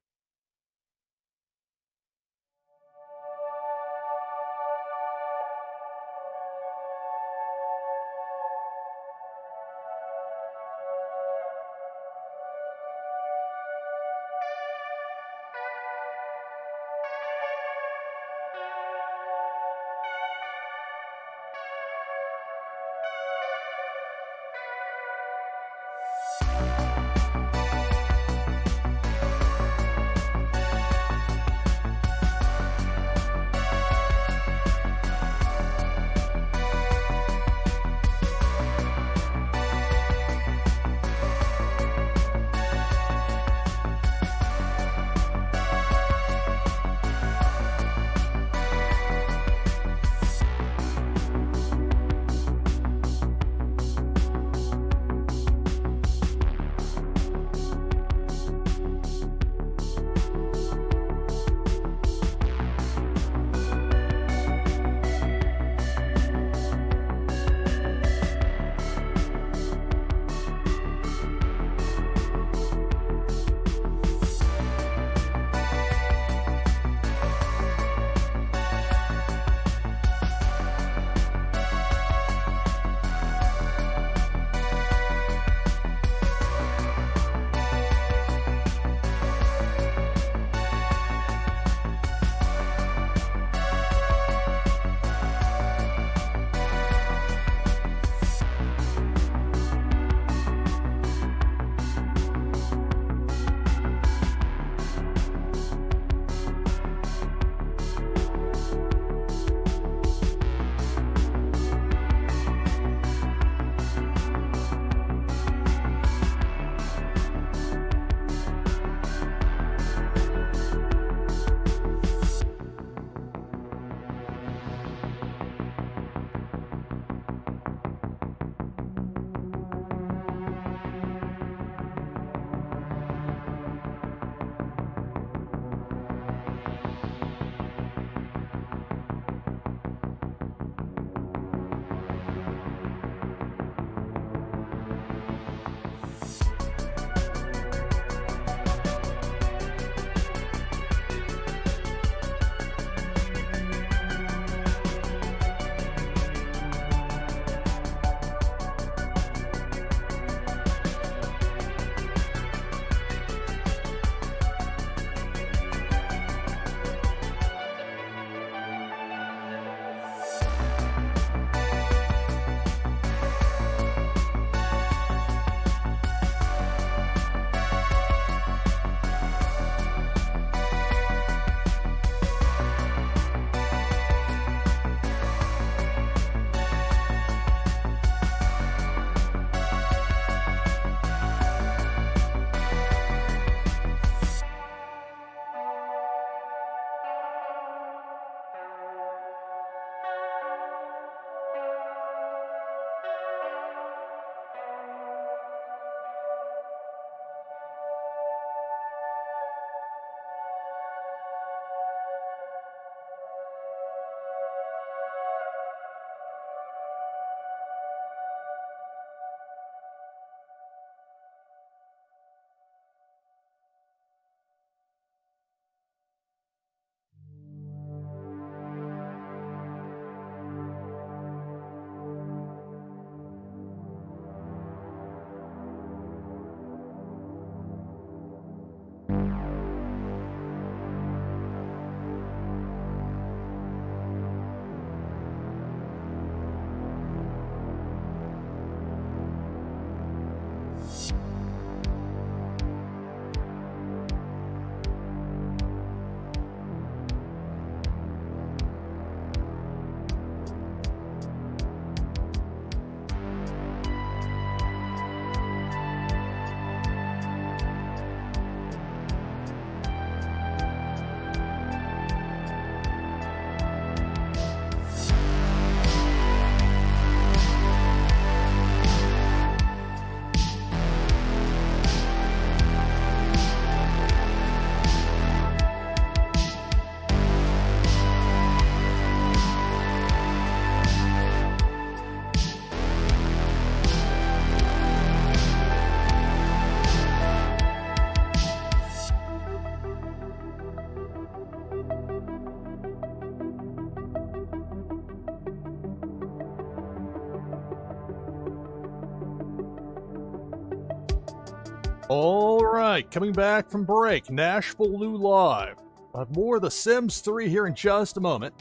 All right, coming back from break, NashvilleLou Live. I'll have more of The Sims 3 here in just a moment.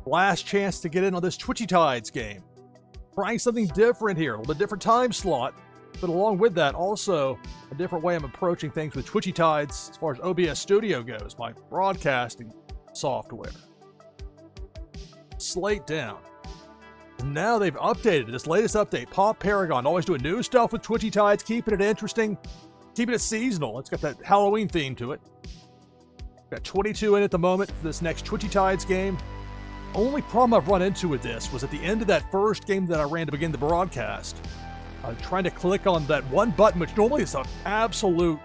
Last chance to get in on this Twitchy Tides game. Trying something different here, a little bit different time slot, but along with that, also a different way I'm approaching things with Twitchy Tides as far as OBS Studio goes, my broadcasting software. Slate down. Now they've updated this latest update. Pop Paragon, always doing new stuff with Twitchy Tides, keeping it interesting, keeping it seasonal. It's got that Halloween theme to it. Got 22 in at the moment for this next Twitchy Tides game. Only problem I've run into with this was at the end of that first game that I ran to begin the broadcast. Trying to click on that one button, which normally is an absolute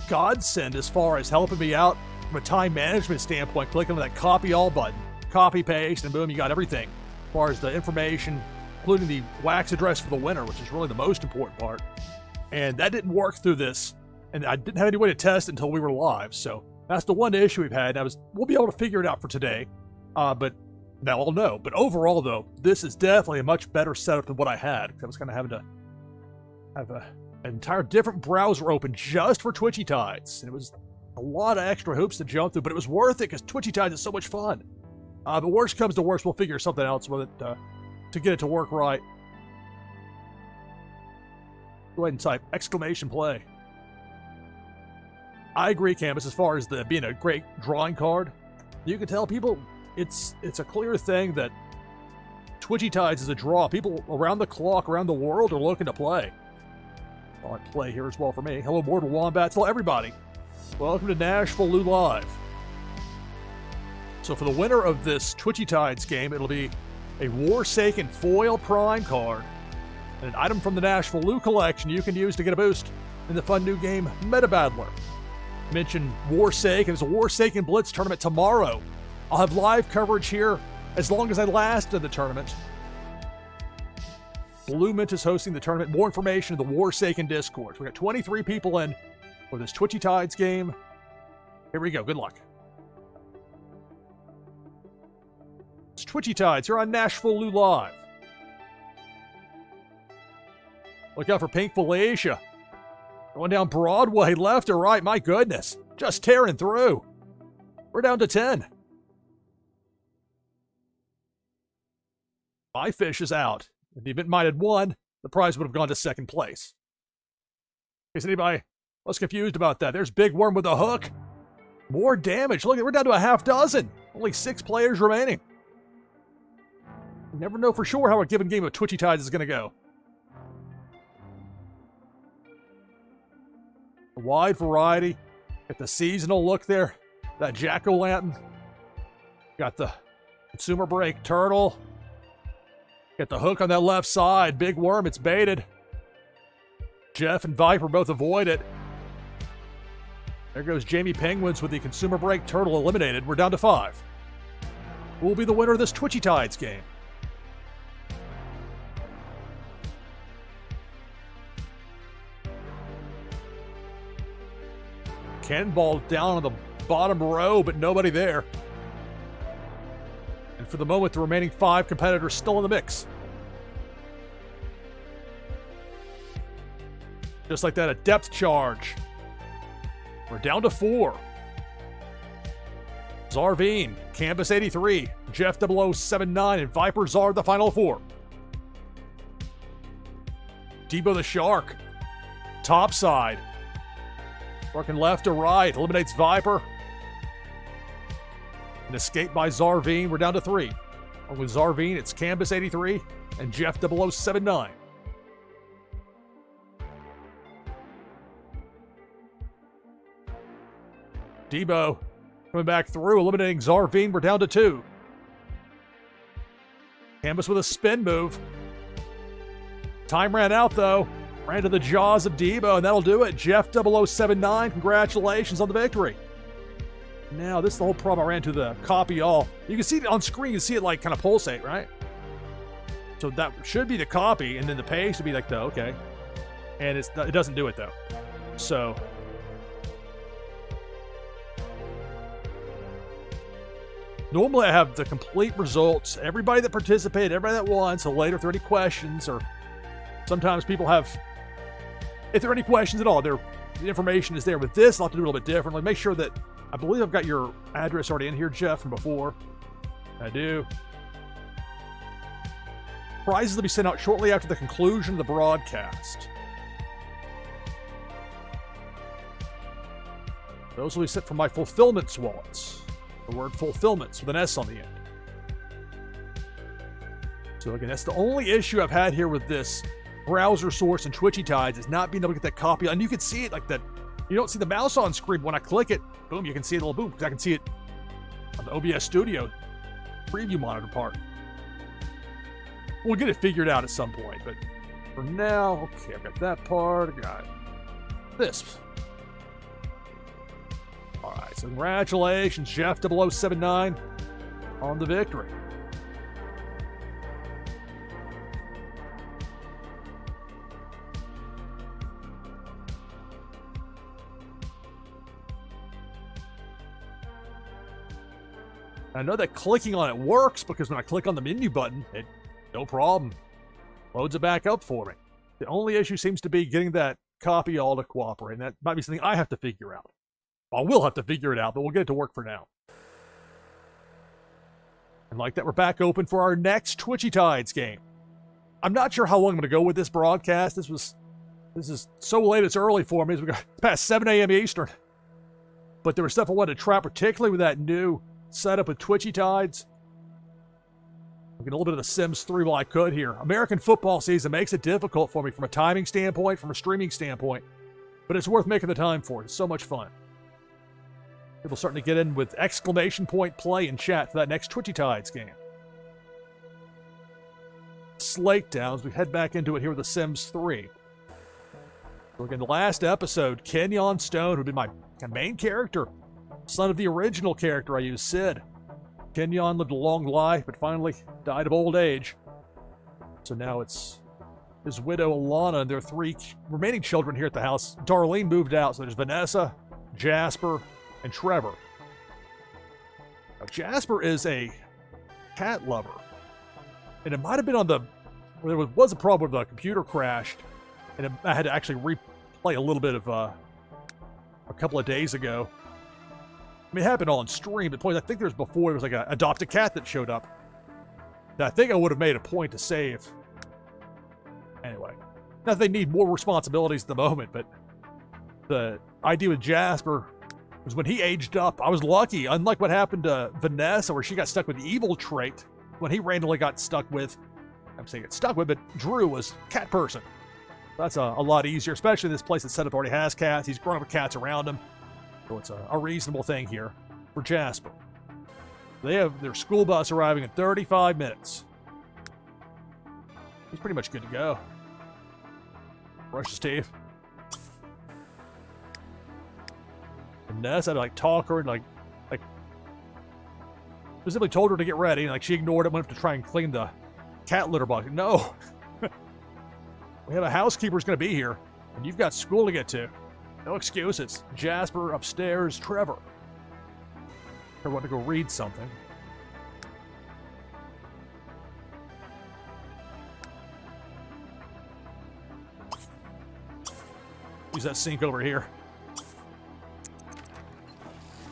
godsend as far as helping me out from a time management standpoint. Clicking on that copy all button, copy paste, and boom, you got everything. As far as the information, including the wax address for the winner, which is really the most important part. And that didn't work through this, and I didn't have any way to test it until we were live. So that's the one issue we've had. We'll be able to figure it out for today, but now I'll know. But overall, though, this is definitely a much better setup than what I had. I was kind of having to have an entire different browser open just for Twitchy Tides. And it was a lot of extra hoops to jump through, but it was worth it because Twitchy Tides is so much fun. But worst comes to worst, we'll figure something else with it to get it to work right. Go ahead and type exclamation play. I agree, Canvas, as far as being a great drawing card. You can tell people it's a clear thing that Twitchy Tides is a draw. People around the clock, around the world are looking to play. I'll play here as well for me. Hello, Mortal Wombats. Hello, everybody. Welcome to NashvilleLou Live. So for the winner of this Twitchy Tides game, it'll be a Warsaken foil prime card and an item from the NashvilleLou collection you can use to get a boost in the fun new game Meta Battler. Mention Warsaken. There's a Warsaken Blitz tournament tomorrow. I'll have live coverage here as long as I last in the tournament. Blue Mint is hosting the tournament. More information in the Warsaken Discord. We got 23 people in for this Twitchy Tides game. Here we go. Good luck. It's Twitchy Tides here on NashvilleLou Live. Look out for Pink Felicia. Going down Broadway, left or right. My goodness. Just tearing through. We're down to 10. My fish is out. If the event might have won, the prize would have gone to second place. In case anybody was confused about that, there's Big Worm with a hook. More damage. Look, we're down to a half dozen. Only 6 players remaining. You never know for sure how a given game of Twitchy Tides is going to go. A wide variety. Got the seasonal look there. That jack-o'-lantern. Got the consumer break turtle. Got the hook on that left side. Big Worm, it's baited. Jeff and Viper both avoid it. There goes Jamie Penguins with the consumer break turtle eliminated. We're down to 5. Who will be the winner of this Twitchy Tides game? Cannonball down on the bottom row, but nobody there. And for the moment, the remaining 5 competitors still in the mix. Just like that, a depth charge. We're down to 4. Zarveen, Canvas 83, Jeff 0079, and Viper Zard the final 4. Debo the Shark, top side. Working left to right, eliminates Viper. An escape by Zarveen. We're down to 3. And with Zarveen, it's Canvas 83 and Jeff 0079. Debo coming back through, eliminating Zarveen. We're down to 2. Canvas with a spin move. Time ran out, though. Ran to the jaws of Debo, and that'll do it. Jeff 0079, congratulations on the victory. Now, this is the whole problem. I ran to the copy all. You can see it on screen. You can see it like kind of pulsate, right? So that should be the copy, and then the paste would be like the okay. And it doesn't do it, though. So normally I have the complete results. Everybody that participated, everybody that won. So later, if there are any questions, or sometimes people have, if there are any questions at all, they're The information is there. With this, I'll have to do a little bit differently. Make sure that, I believe I've got your address already in here, Jeff, from before. I do. Prizes will be sent out shortly after the conclusion of the broadcast. Those will be sent from my fulfillments wallets. The word fulfillments with an S on the end. So again, that's the only issue I've had here with this browser source and Twitchy Tides is not being able to get that copy. And you can see it like that. You don't see the mouse on screen. But when I click it, boom, you can see a little boom. Because I can see it on the OBS Studio preview monitor part. We'll get it figured out at some point. But for now, okay, I've got that part. I got this. All right, so congratulations, Jeff 0079 on the victory. I know that clicking on it works because when I click on the menu button, it no problem loads it back up for me. The only issue seems to be getting that copy all to cooperate, and that might be something I have to figure out. I will have to figure it out, but we'll get it to work for now. And like that, we're back open for our next Twitchy Tides game. I'm not sure how long I'm going to go with this broadcast. This is so late, it's early for me. We got past 7 a.m. Eastern. But there was stuff I wanted to try, particularly with that new setup with Twitchy Tides. I'll get a little bit of The Sims 3 while I could here. American football season makes it difficult for me from a timing standpoint, from a streaming standpoint. But it's worth making the time for it. It's so much fun. People starting to get in with exclamation point play in chat for that next Twitchy Tides game. Slate down as we head back into it here with The Sims 3. So again, the last episode, Kenyon Stone, who'd been my main character, son of the original character I used, Sid. Kenyon lived a long life, but finally died of old age. So now it's his widow, Alana, and their 3 remaining children here at the house. Darlene moved out, so there's Vanessa, Jasper, and Trevor. Now, Jasper is a cat lover. And it might have been on the... There was a problem where the computer crashed, and I had to actually replay a little bit of a couple of days ago. I mean, it happened all on stream, but I think there was before, there was like an adopted cat that showed up. That I think I would have made a point to save. Anyway. Not that they need more responsibilities at the moment, but the idea with Jasper was when he aged up, I was lucky. Unlike what happened to Vanessa, where she got stuck with the evil trait, when he randomly got stuck with, I'm saying get stuck with, but Drew was cat person. That's a lot easier, especially in this place that set up already has cats. He's grown up with cats around him. So it's a reasonable thing here for Jasper. They have their school bus arriving in 35 minutes. He's pretty much good to go. Brush his teeth. Vanessa, I'd like talk her and like specifically told her to get ready, and like she ignored it, went up to try and clean the cat litter box. No. We have a housekeeper who's going to be here, and you've got school to get to. No excuses. Jasper upstairs, Trevor. I want to go read something. Use that sink over here.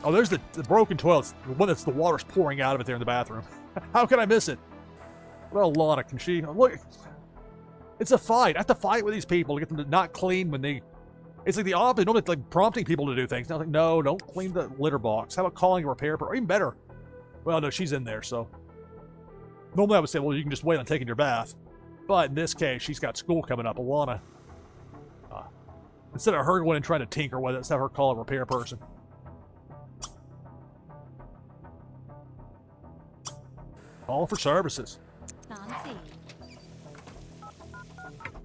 Oh, there's the broken toilet. The one that's the water's pouring out of it there in the bathroom. How can I miss it? Well, Lana, can she? Look, it's a fight. I have to fight with these people to get them to not clean when they... It's like the opposite. Normally, it's like prompting people to do things. Now, like, no, don't clean the litter box. How about calling a repair person? Or even better. Well, no, she's in there, so... Normally, I would say, well, you can just wait on taking your bath. But in this case, she's got school coming up. Alana. Instead of her going and trying to tinker with it, let's have her call a repair person. Call for services.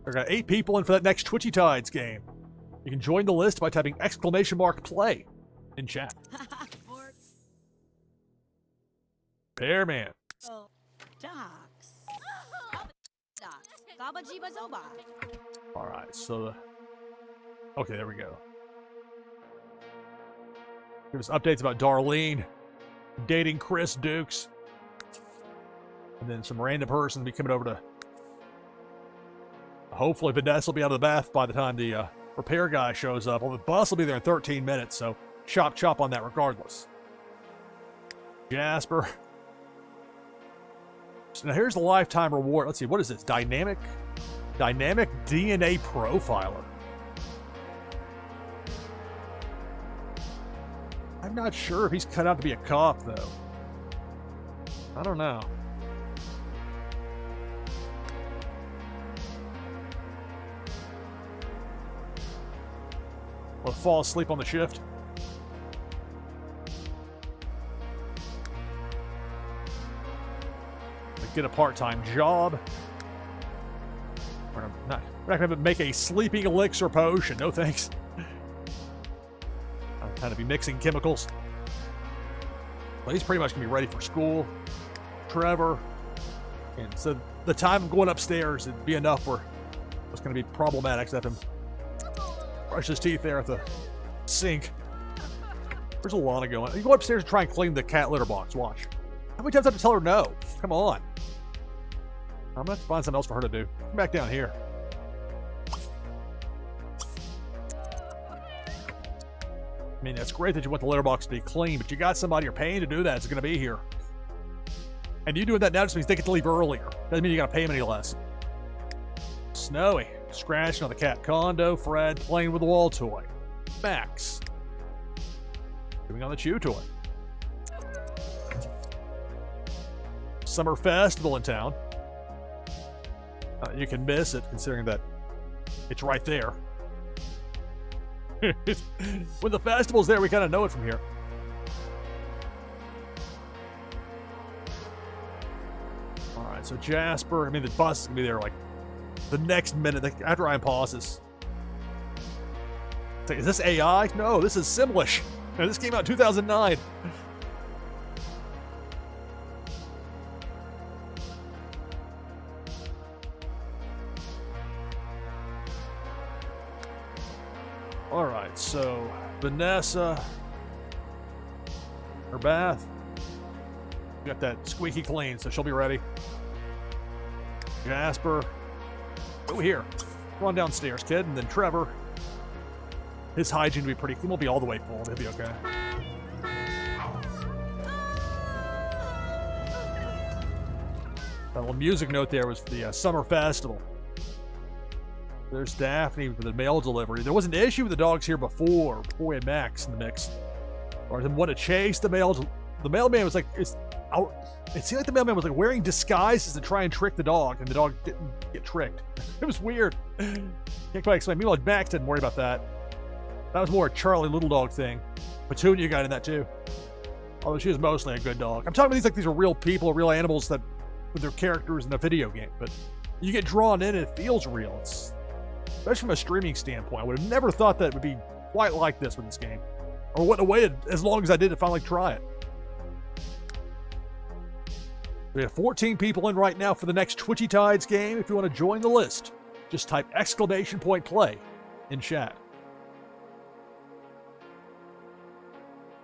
We've got 8 people in for that next Twitchy Tides game. You can join the list by typing !play in chat. Pearman. Alright, so... Okay, there we go. Give us updates about Darlene dating Chris Dukes. And then some random person be coming over to... Hopefully Vanessa will be out of the bath by the time the repair guy shows up. Well, the bus will be there in 13 minutes, so chop chop on that regardless. Jasper. So now here's the lifetime reward. Let's see, what is this? Dynamic DNA profiler. I'm not sure if he's cut out to be a cop, though. I don't know. Will fall asleep on the shift. Get a part-time job. We're not going to make a sleeping elixir potion. No thanks. I'm kind of be mixing chemicals. Well, he's pretty much going to be ready for school. Trevor. And so the time of going upstairs would be enough where it's going to be problematic to have him brush his teeth there at the sink. Where's Alana going? You go upstairs and try and clean the cat litter box. Watch. How many times do I have to tell her no? Come on. I'm going to have to find something else for her to do. Come back down here. I mean, it's great that you want the litter box to be clean, but you got somebody you're paying to do that that's going to be here. And you doing that now just means they get to leave earlier. Doesn't mean you got to pay them any less. Snowy. Scratching on the cat condo. Fred playing with the wall toy. Max. Doing on the chew toy. Summer festival in town. You can miss it considering that it's right there. When the festival's there, we kind of know it from here. All right, so Jasper, I mean, the bus is going to be there like the next minute after Ryan pauses. It's like, is this AI? No, this is Simlish. No, this came out in 2009. All right, so Vanessa, her bath, got that squeaky clean, so she'll be ready. Jasper, go here. Come on downstairs, kid. And then Trevor, his hygiene will be pretty, he won't be all the way full, he'll be okay. That little music note there was the summer festival. There's Daphne for the mail delivery. There was an issue with the dogs here before we had Max in the mix. Or them want to chase the mail. The mailman was like, it seemed like the mailman was like wearing disguises to try and trick the dog, and the dog didn't get tricked. It was weird. Can't quite explain. Meanwhile, Max didn't worry about that. That was more a Charlie Little Dog thing. Petunia got in that too. Although she was mostly a good dog. I'm talking about these like these are real people, real animals that with their characters in a video game. But you get drawn in and it feels real. It's especially from a streaming standpoint. I would have never thought that it would be quite like this with this game. Or wouldn't have waited as long as I did to finally try it. We have 14 people in right now for the next Twitchy Tides game. If you want to join the list, just type !play in chat.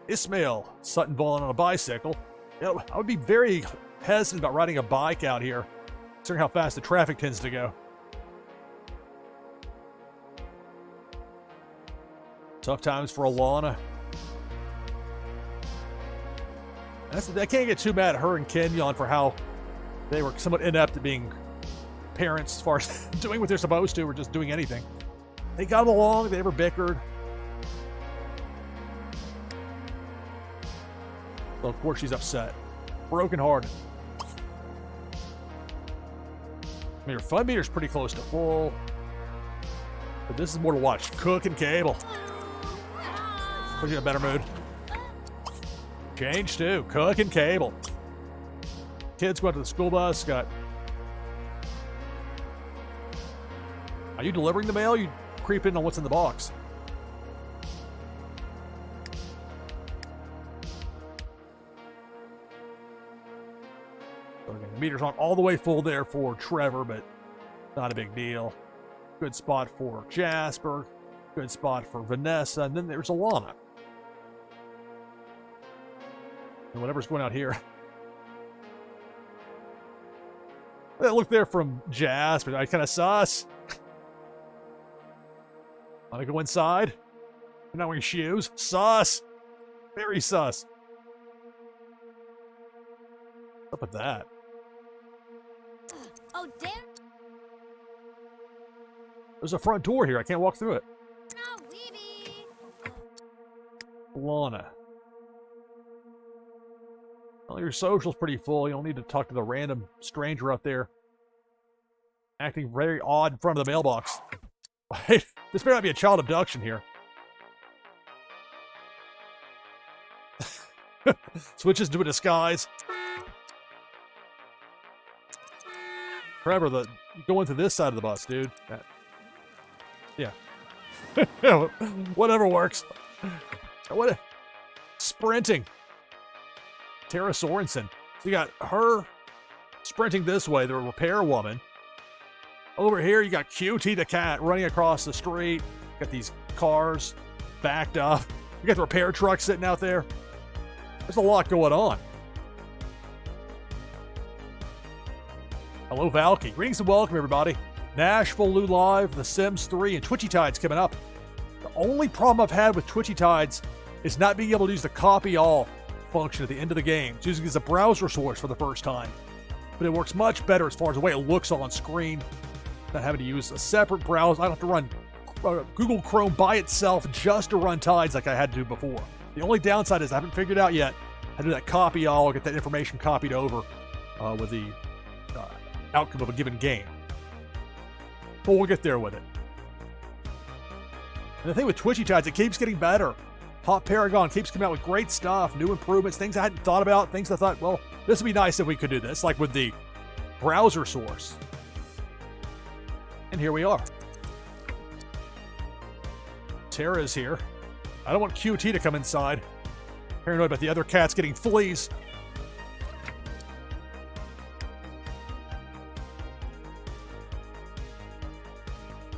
Ismail Sutton Vaughn on a bicycle. You know, I would be very hesitant about riding a bike out here, considering how fast the traffic tends to go. Tough times for Alana. I can't get too mad at her and Kenyon for how they were somewhat inept at being parents as far as doing what they're supposed to or just doing anything. They got along, they never bickered. So of course she's upset. Brokenhearted. I mean, her fun meter's pretty close to full. But this is more to watch. Cook and Cable. Put you in a better mood. Change too. Cook and Cable. Kids go out to the school bus. Got. Are you delivering the mail? You creep in on what's in the box. So again, the meter's not all the way full there for Trevor, but not a big deal. Good spot for Jasper. Good spot for Vanessa. And then there's Alana. And whatever's going out here. That look there from Jasper, I kind of sus. Wanna go inside? You're not wearing shoes? Sus! Very sus. What's up with that? Oh, damn. There's a front door here. I can't walk through it. No, weeby. Lana. Well, your social's pretty full. You don't need to talk to the random stranger out there. Acting very odd in front of the mailbox. Wait, this better not be a child abduction here. Switches to a disguise. Trevor, going to this side of the bus, dude. Yeah. Whatever works. What? Sprinting. Tara Sorensen. So you got her sprinting this way, the repair woman. Over here, you got QT the cat running across the street. Got these cars backed up. You got the repair truck sitting out there. There's a lot going on. Hello, Valky. Greetings and welcome, everybody. NashvilleLou Live, The Sims 3, and Twitchy Tides coming up. The only problem I've had with Twitchy Tides is not being able to use the copy all function at the end of the game. It's using it as a browser source for the first time. But it works much better as far as the way it looks on screen. Not having to use a separate browser. I don't have to run Google Chrome by itself just to run Tides like I had to do before. The only downside is I haven't figured out yet how to do that copy all, get that information copied over with the outcome of a given game. But we'll get there with it. And the thing with Twitchy Tides, it keeps getting better. Hot Paragon keeps coming out with great stuff, new improvements, things I hadn't thought about, things I thought, well, this would be nice if we could do this, like with the browser source. And here we are. Tara's here. I don't want QT to come inside. Paranoid about the other cats getting fleas.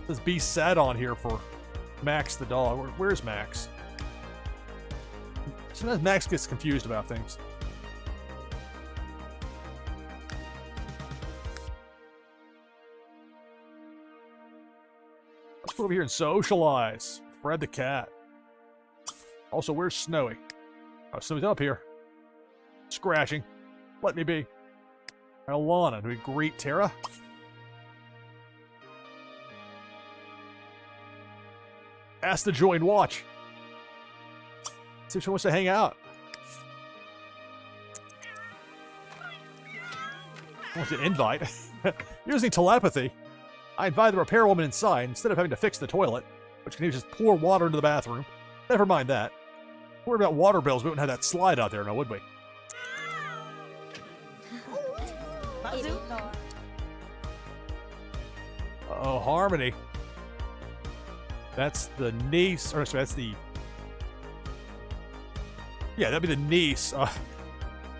There's be sad on here for Max the dog. Where's Max? Sometimes Max gets confused about things. Let's go over here and socialize. Fred the cat. Also, where's Snowy? Oh, Snowy's up here. Scratching. Let me be. Alana, do we greet Tara? Ask to join watch. See if she wants to hang out. Wants to invite. Using telepathy, I invite the repair woman inside instead of having to fix the toilet, which can just pour water into the bathroom. Never mind that. Worry about water bills. We wouldn't have that slide out there now, would we? Oh, Harmony. That's the niece, or sorry, that's the... Yeah, that'd be the niece. Trying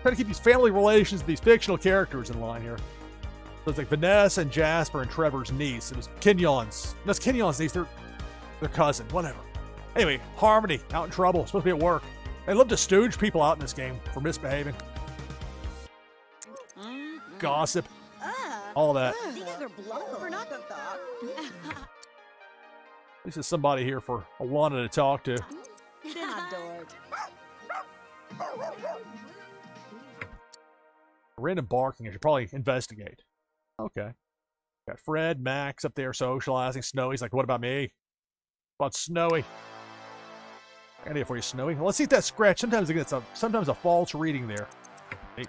to keep these family relations with these fictional characters in line here. So it's like Vanessa and Jasper and Trevor's niece. It was Kenyon's. That's Kenyon's niece. They're cousin. Whatever. Anyway, Harmony, out in trouble. Supposed to be at work. They love to stooge people out in this game for misbehaving. Gossip. All that. At least there's somebody here for Alana to talk to. Random barking. I should probably investigate. Okay. Got Fred, Max up there socializing. Snowy's like, what about me? What about Snowy? I got an idea for you, Snowy. Well, let's see if that scratch. Sometimes it gets sometimes a false reading there. If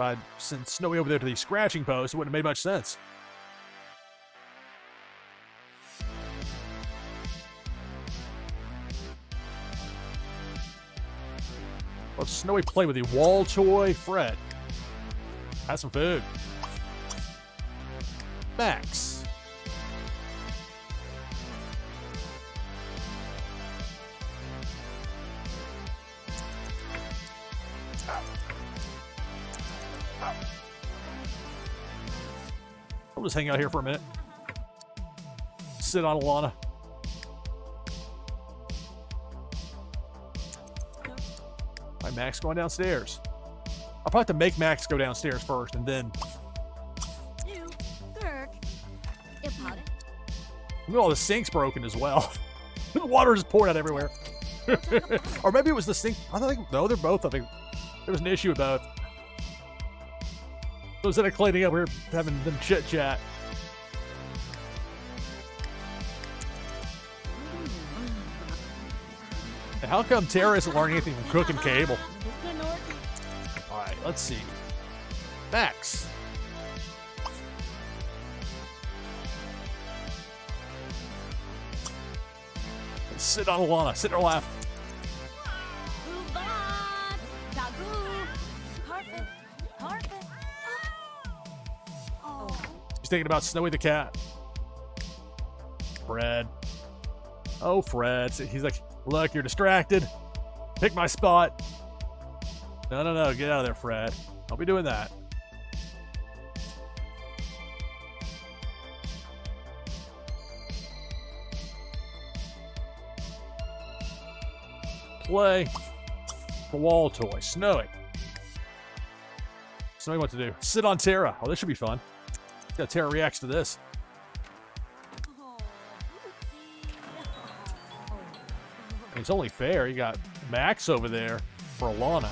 I'd sent Snowy over there to the scratching post, it wouldn't have made much sense. Let's Snowy play with the wall toy Fred. Have some food. Max. I'll just hang out here for a minute. Sit on Alana. All right, Max going downstairs. I'll probably have to make Max go downstairs first and then... Look, all the sink's broken as well. The water is pouring out everywhere. Or maybe it was the sink. I think, no, they're both. I think there was an issue with both. So instead of cleaning up, we were having them chit chat. How come Tara isn't learning anything from cooking cable? Alright, let's see. Max. Sit on Alana. Sit in her lap. She's thinking about Snowy the cat. Fred. Oh, Fred. He's like, look, you're distracted. Pick my spot. No, no, no. Get out of there, Fred. I'll be doing that. Play the wall toy. Snowy. Snowy what to do. Sit on Tara. Oh, this should be fun. See how Tara reacts to this. It's only fair. You got Max over there for Alana.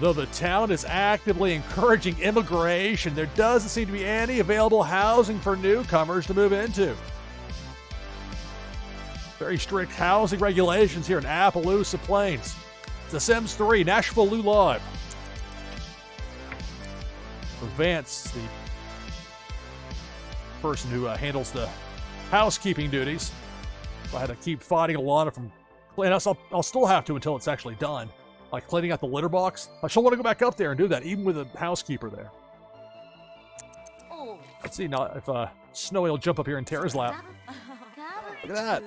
Though the town is actively encouraging immigration, there doesn't seem to be any available housing for newcomers to move into. Very strict housing regulations here in Appaloosa Plains. The Sims 3, NashvilleLou Live. Vance, the person who handles the housekeeping duties. I had to keep fighting Alana from cleaning. I'll still have to until it's actually done. Like cleaning out the litter box. I still want to go back up there and do that, even with a housekeeper there. Let's see now if Snowy will jump up here in Tara's lap. Look at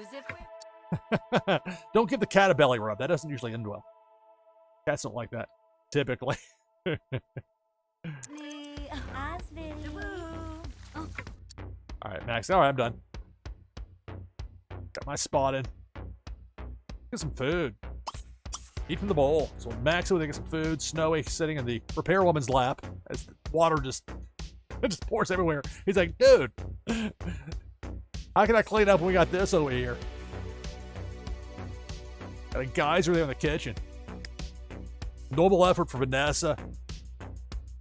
that. Don't give the cat a belly rub. That doesn't usually end well. Cats don't like that, typically. Alright, Max. Alright, I'm done. Got my spot in. Get some food. Eat from the bowl. So Max over there gets some food. Snowy sitting in the repair woman's lap as the water just pours everywhere. He's like, dude, how can I clean up when we got this over here? Got a geyser there in the kitchen. Noble effort for Vanessa.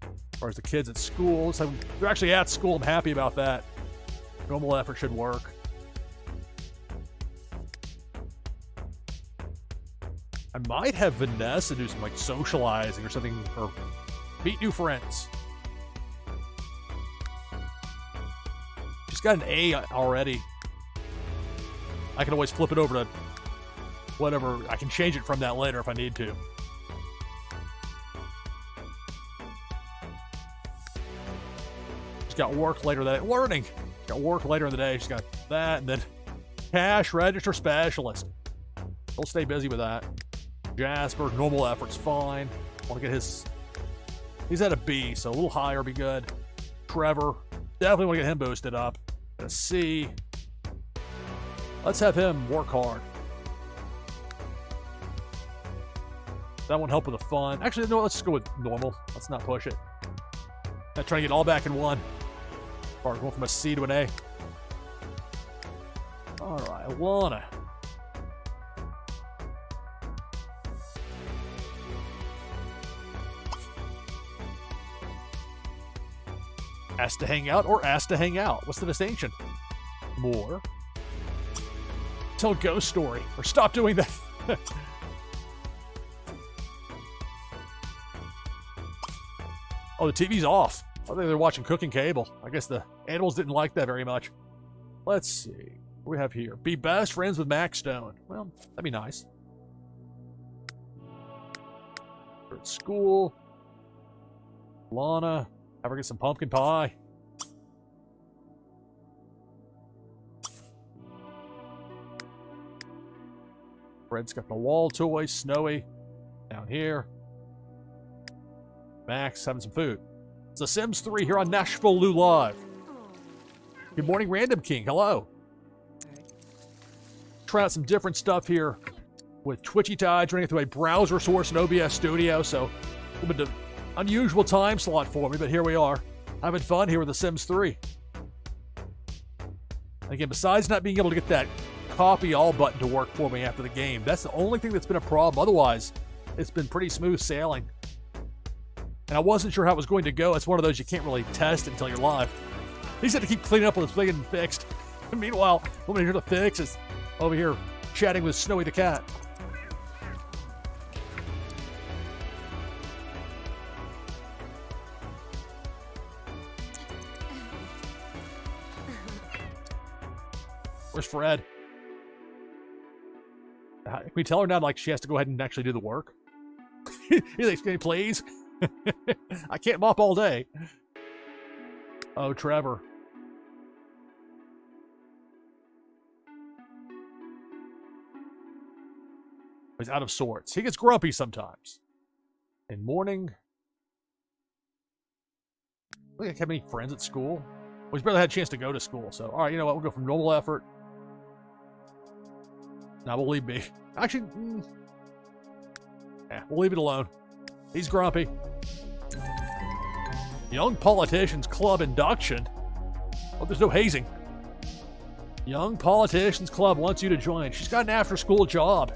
As far as the kids at school. So they're actually at school. I'm happy about that. Normal effort should work. I might have Vanessa do some like socializing or something, or meet new friends. She's got an A already. I can always flip it over to whatever. I can change it from that later if I need to. She's got work later that day. Learning. She's got work later in the day. She's got that, and then cash register specialist. He'll stay busy with that. Jasper, normal effort's fine. Want to get his... He's at a B, so a little higher would be good. Trevor, definitely want to get him boosted up. At a C. Let's have him work hard. That won't help with the fun. Actually, no, let's just go with normal. Let's not push it. Not trying to get all back in one. Or going from a C to an A. Alright, Alana. Asked to hang out or asked to hang out? What's the distinction? More. Tell a ghost story. Or stop doing that. Oh, the TV's off. I think they're watching cooking cable. I guess the animals didn't like that very much. Let's see. What do we have here? Be best friends with Max Stone. Well, that'd be nice. We're at school. Lana. Have her get some pumpkin pie. Fred's got the wall toy. Snowy. Down here. Max having some food. It's The Sims 3 here on NashvilleLou Live. Good morning, Random King. Hello. Try out some different stuff here with Twitchy Tides running through a browser source in OBS Studio, so a little bit of unusual time slot for me, but here we are. Having fun here with The Sims 3. Again, besides not being able to get that copy all button to work for me after the game, that's the only thing that's been a problem. Otherwise, it's been pretty smooth sailing. And I wasn't sure how it was going to go. It's one of those you can't really test until you're live. He's had to keep cleaning up when it's getting fixed. Meanwhile, nobody here to fix is over here chatting with Snowy the cat. Where's Fred? Can we tell her now, like, she has to go ahead and actually do the work? You think, can you please? I can't mop all day. Oh, Trevor. He's out of sorts. He gets grumpy sometimes. In morning. I don't think I have any friends at school. Well, he's barely had a chance to go to school, so all right, you know what? We'll go from normal effort. Now we'll leave B. Actually, yeah, we'll leave it alone. He's grumpy. Young Politicians Club induction. Oh, there's no hazing. Young Politicians Club wants you to join. She's got an after-school job.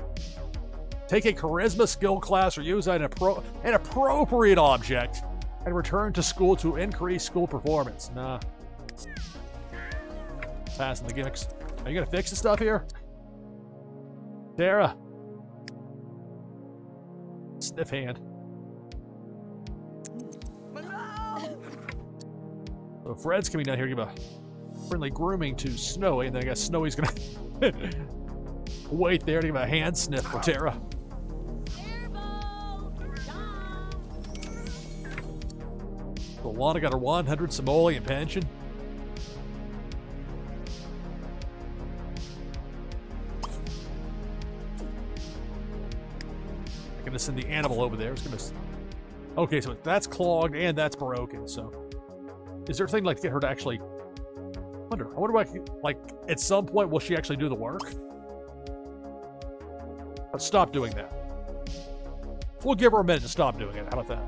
Take a charisma skill class or use an appropriate object and return to school to increase school performance. Nah. Passing the gimmicks. Are you going to fix the stuff here? Sarah. Sniff hand. So Fred's coming down here to give a friendly grooming to Snowy, and then I guess Snowy's going to wait there to give a hand sniff for Tara. So Lana got her 100 simoleon pension. I'm going to send the animal over there. It's going to... Okay, so that's clogged and that's broken, so... Is there a thing like to get her to actually... I wonder like, at some point, will she actually do the work? Let's stop doing that. We'll give her a minute to stop doing it. How about that?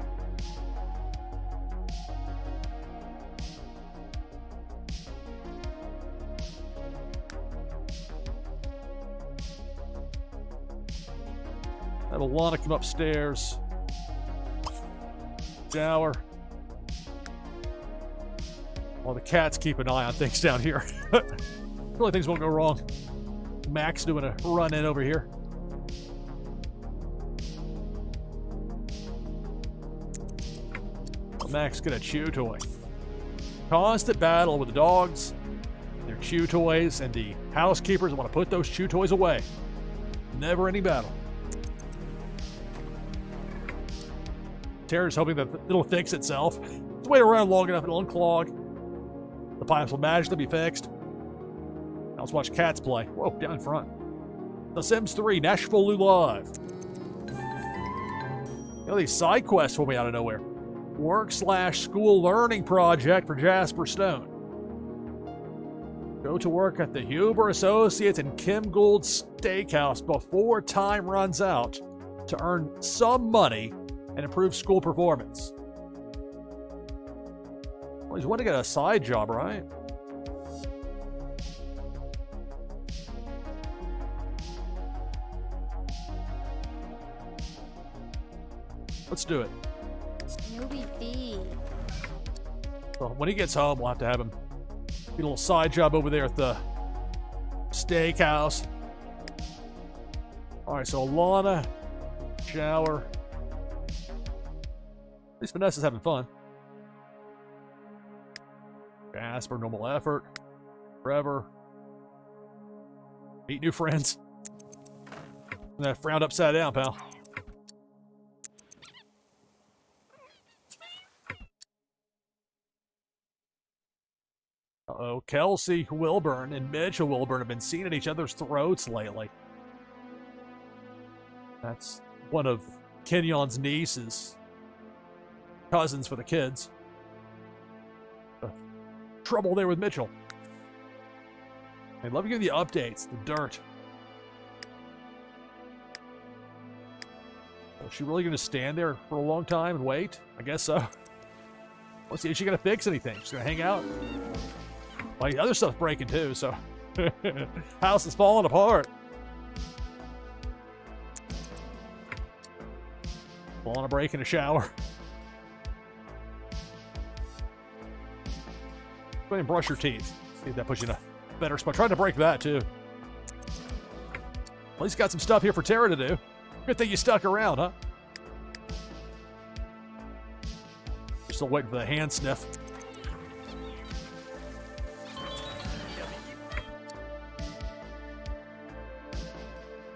Have Alana come upstairs. Shower. While the cats keep an eye on things down here. Really, things won't go wrong. Max doing a run in over here. Max get a chew toy. Constant battle with the dogs, their chew toys, and the housekeepers want to put those chew toys away. Never any battle. Tara's hoping that it'll fix itself. Just wait around long enough, it'll unclog. The pipes will magically be fixed. Now let's watch cats play. Whoa, down in front. The Sims 3, NashvilleLou Live. You know, these side quests will be out of nowhere. Work/school learning project for Jasper Stone. Go to work at the Huber Associates and Kim Gould Steakhouse before time runs out to earn some money and improve school performance. Well, he's wanting to get a side job, right? Let's do it. Snowy B. Well, when he gets home, we'll have to have him get a little side job over there at the steakhouse. All right, so Alana, shower. At least Vanessa's having fun. Jasper, normal effort. Forever. Meet new friends. And that frowned upside down, pal. Uh-oh, Kelsey Wilburn and Mitchell Wilburn have been seen at each other's throats lately. That's one of Kenyon's nieces. Cousins for the kids. Trouble there with Mitchell. I'd love to give you the updates, the dirt. Is she really going to stand there for a long time and wait? I guess so. Let's see, is she going to fix anything? She's going to hang out? Well, the other stuff's breaking too, so House is falling apart. On a break in the shower. Go ahead and brush your teeth. See if that puts you in a better spot. Trying to break that too. At least got some stuff here for Tara to do. Good thing you stuck around, huh? You're still waiting for the hand sniff.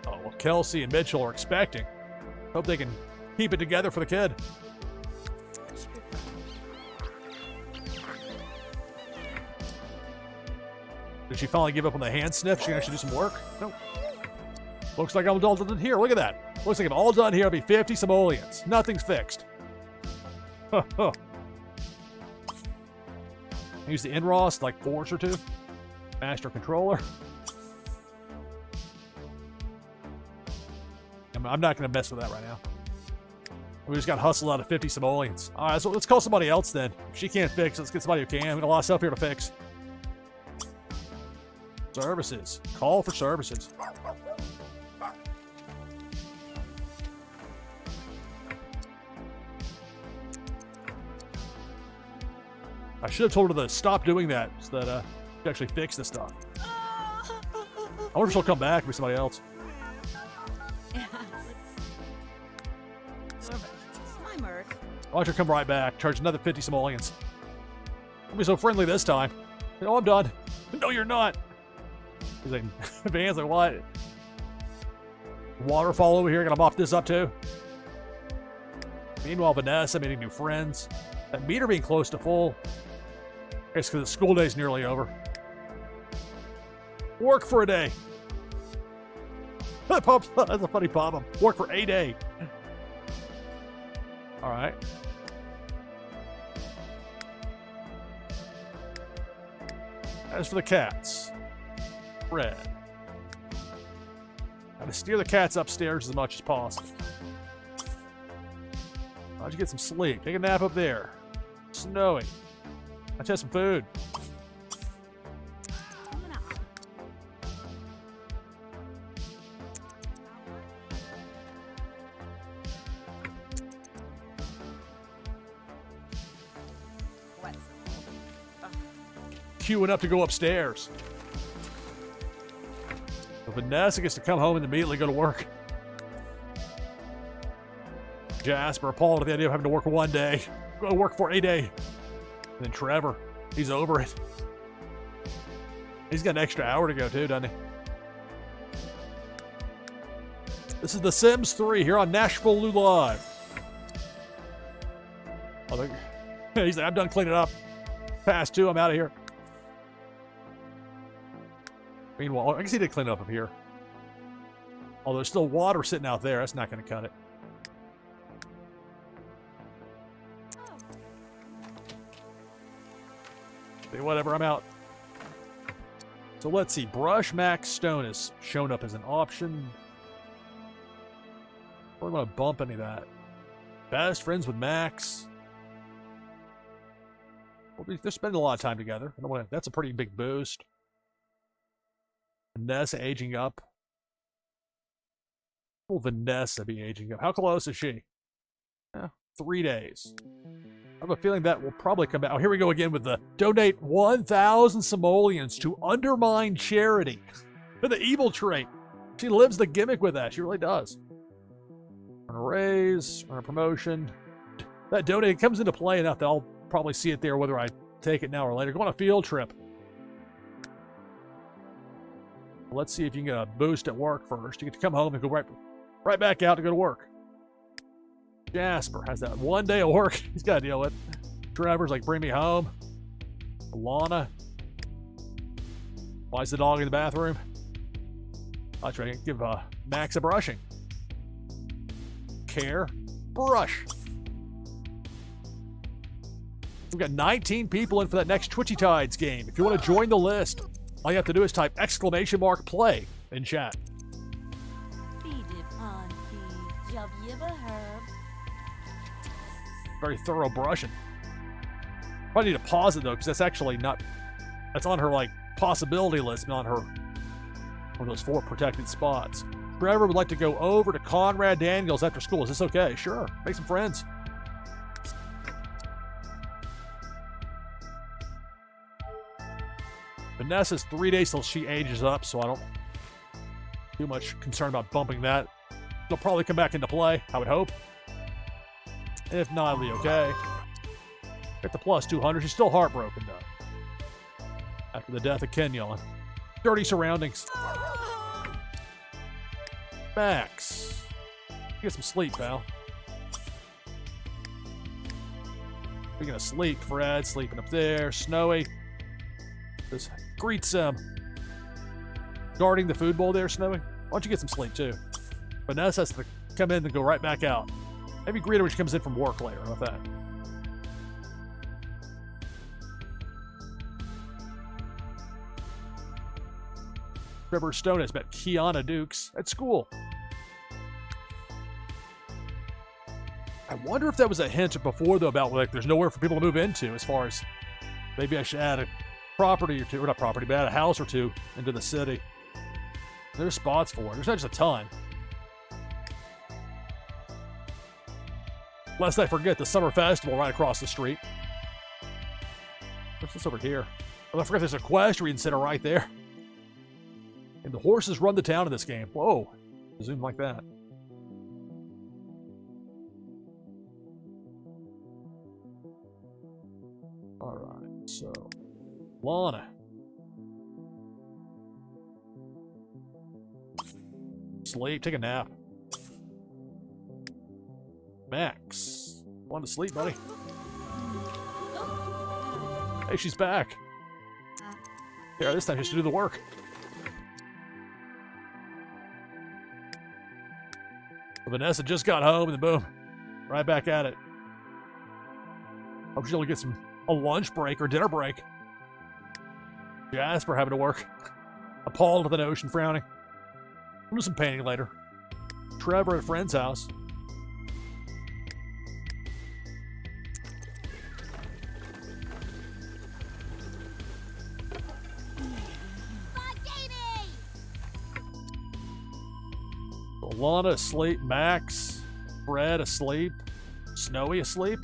Oh, well, Kelsey and Mitchell are expecting. Hope they can keep it together for the kid. Did she finally give up on the hand sniff? She can actually do some work? No. Looks like I'm all done here. Look at that. Looks like I'm all done here. It'll be 50 simoleons. Nothing's fixed. Use the Inros, like force or two. Master controller. I'm not going to mess with that right now. We just got hustled out of 50 simoleons. All right, so let's call somebody else then. If she can't fix, let's get somebody who can. We got a lot of stuff here to fix. Services. Call for services. I should have told her to stop doing that so that she actually fix this stuff. I wonder if she'll come back with somebody else. Watch her come right back. Charge another 50 simoleons. Don't be so friendly this time. No, I'm done. No, you're not. He's like, Van's like, what? Waterfall over here. Gonna mop this up too. Meanwhile, Vanessa meeting new friends. That meter being close to full. I guess because the school day's nearly over. Work for a day. That's a funny problem. Work for a day. All right. As for the cats, Red. Gotta steer the cats upstairs as much as possible. How'd you get some sleep? Take a nap up there. Snowing. Let's have some food. Queuing up to go upstairs. So Vanessa gets to come home and immediately go to work. Jasper appalled at the idea of having to work one day. Go to work for a day. And then Trevor, he's over it. He's got an extra hour to go too, doesn't he? This is The Sims 3 here on NashvilleLou Live. Oh, he's like, I'm done cleaning up. Past 2, I'm out of here. Meanwhile, I guess he did clean up here. Although there's still water sitting out there. That's not going to cut it. Say whatever, I'm out. So let's see. Brush Max Stone has shown up as an option. We're going to bump any of that. Best friends with Max. Well, they're spending a lot of time together. I don't want to, that's a pretty big boost. Vanessa aging up. Will Vanessa be aging up? How close is she? 3 days. I have a feeling that will probably come back. Oh, here we go again with the donate 1,000 simoleons to undermine charity. The evil trait. She lives the gimmick with that. She really does. Earn a raise, earn a promotion. That donate comes into play enough that I'll probably see it there whether I take it now or later. Go on a field trip. Let's see if you can get a boost at work first. You get to come home and go right back out to go to work. Jasper has that 1 day of work he's got to deal with. Trevor's like, bring me home. Alana. Why is the dog in the bathroom? I'll try to give Max a brushing. Care. Brush. We've got 19 people in for that next Twitchy Tides game. If you want to join the list, all you have to do is type !play in chat. Very thorough brushing. Probably need to pause it though, because that's actually not. That's on her like possibility list on her, one of those 4 protected spots. Trevor would like to go over to Conrad Daniels after school. Is this okay? Sure. Make some friends. Vanessa's 3 days till she ages up, so I don't too much concerned about bumping that. It'll probably come back into play, I would hope. If not, it'll be okay. Get the plus 200. She's still heartbroken, though, after the death of Kenyon. Dirty surroundings. Max, get some sleep, pal. Speaking of sleep, Fred sleeping up there. Snowy just greets guarding the food bowl there, Snowy. Why don't you get some sleep, too? Vanessa has to come in and go right back out. Maybe greet her when she comes in from work later. How about that? Trevor Stone has met Kiana Dukes at school. I wonder if that was a hint before, though, about like there's nowhere for people to move into, as far as maybe I should add a property or two, or not property, but add a house or two into the city. There's spots for it. There's not just a ton. Lest I forget the summer festival right across the street. What's this over here? Oh, I forgot there's an equestrian center right there. And the horses run the town in this game. Whoa. Zoom like that. Alright, so Lana. Sleep, take a nap. Max. Want to sleep, buddy? Hey, she's back. Yeah, this time she has to do the work. Vanessa just got home, and then boom, right back at it. Hope she'll get a lunch break or dinner break. Jasper having to work. Appalled at the notion, frowning. We'll do some painting later. Trevor at a friend's house. Lana asleep, Max, Fred asleep, Snowy asleep.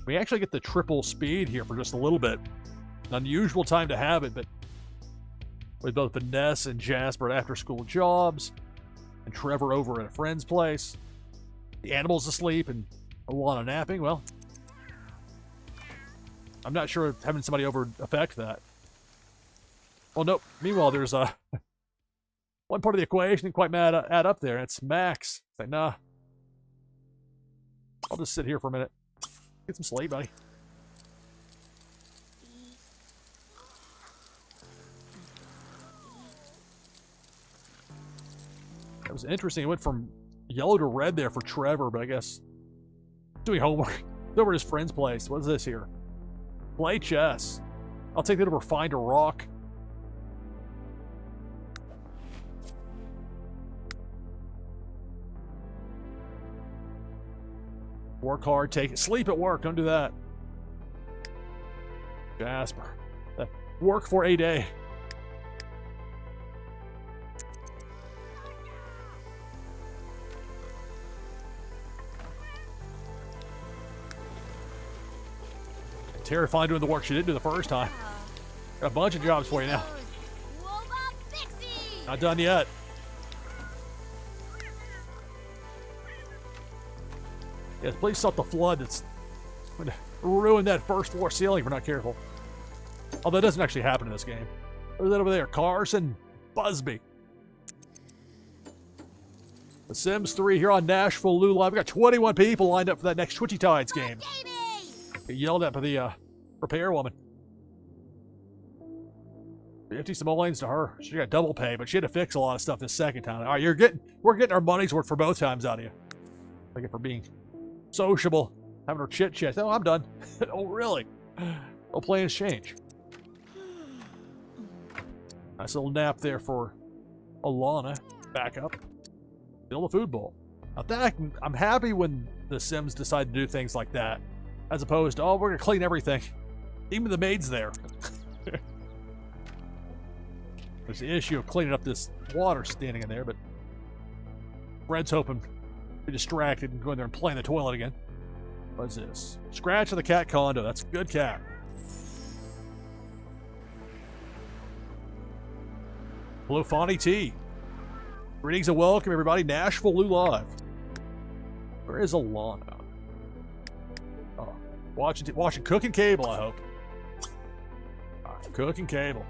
We actually get the triple speed here for just a little bit. An unusual time to have it, but with both Vanessa and Jasper at after-school jobs, and Trevor over at a friend's place, the animals asleep, and Lana napping, well, I'm not sure if having somebody over affect that. Well, nope. Meanwhile, there's one part of the equation didn't quite add up there, and it's Max. It's like, nah. I'll just sit here for a minute. Get some sleep, buddy. That was interesting. It went from yellow to red there for Trevor, but I guess doing homework. Over at his friend's place. What is this here? Play chess. I'll take that over find a rock. Work hard, take it. Sleep at work, don't do that. Jasper. Work for a day. Terrifying doing the work she didn't do the first time. Got a bunch of jobs for you now. Not done yet. Yes, please stop the flood that's going to ruin that first floor ceiling if we're not careful. Although it doesn't actually happen in this game. What is that over there? Carson Busby. The Sims 3 here on NashvilleLou Live. We got 21 people lined up for that next Twitchy Tides game. Get yelled at by the repair woman. 50 simoleons to her. She got double pay, but she had to fix a lot of stuff this second time. All right, we're getting our money's worth for both times out of you. Thank you for being sociable, having her chit chat. Oh, I'm done. Oh, really? No plans change. Nice little nap there for Alana. Back up. Fill the food bowl. Now that I'm happy when the Sims decide to do things like that. As opposed to, oh, we're going to clean everything. Even the maid's there. There's the issue of cleaning up this water standing in there, but Fred's hoping to be distracted and go in there and play in the toilet again. What is this? Scratch of the cat condo. That's a good cat. Hello, Fonny T. Greetings and welcome, everybody. NashvilleLou Live. Where is Alana? Oh, watching Cooking Cable, I hope. Cooking Cable.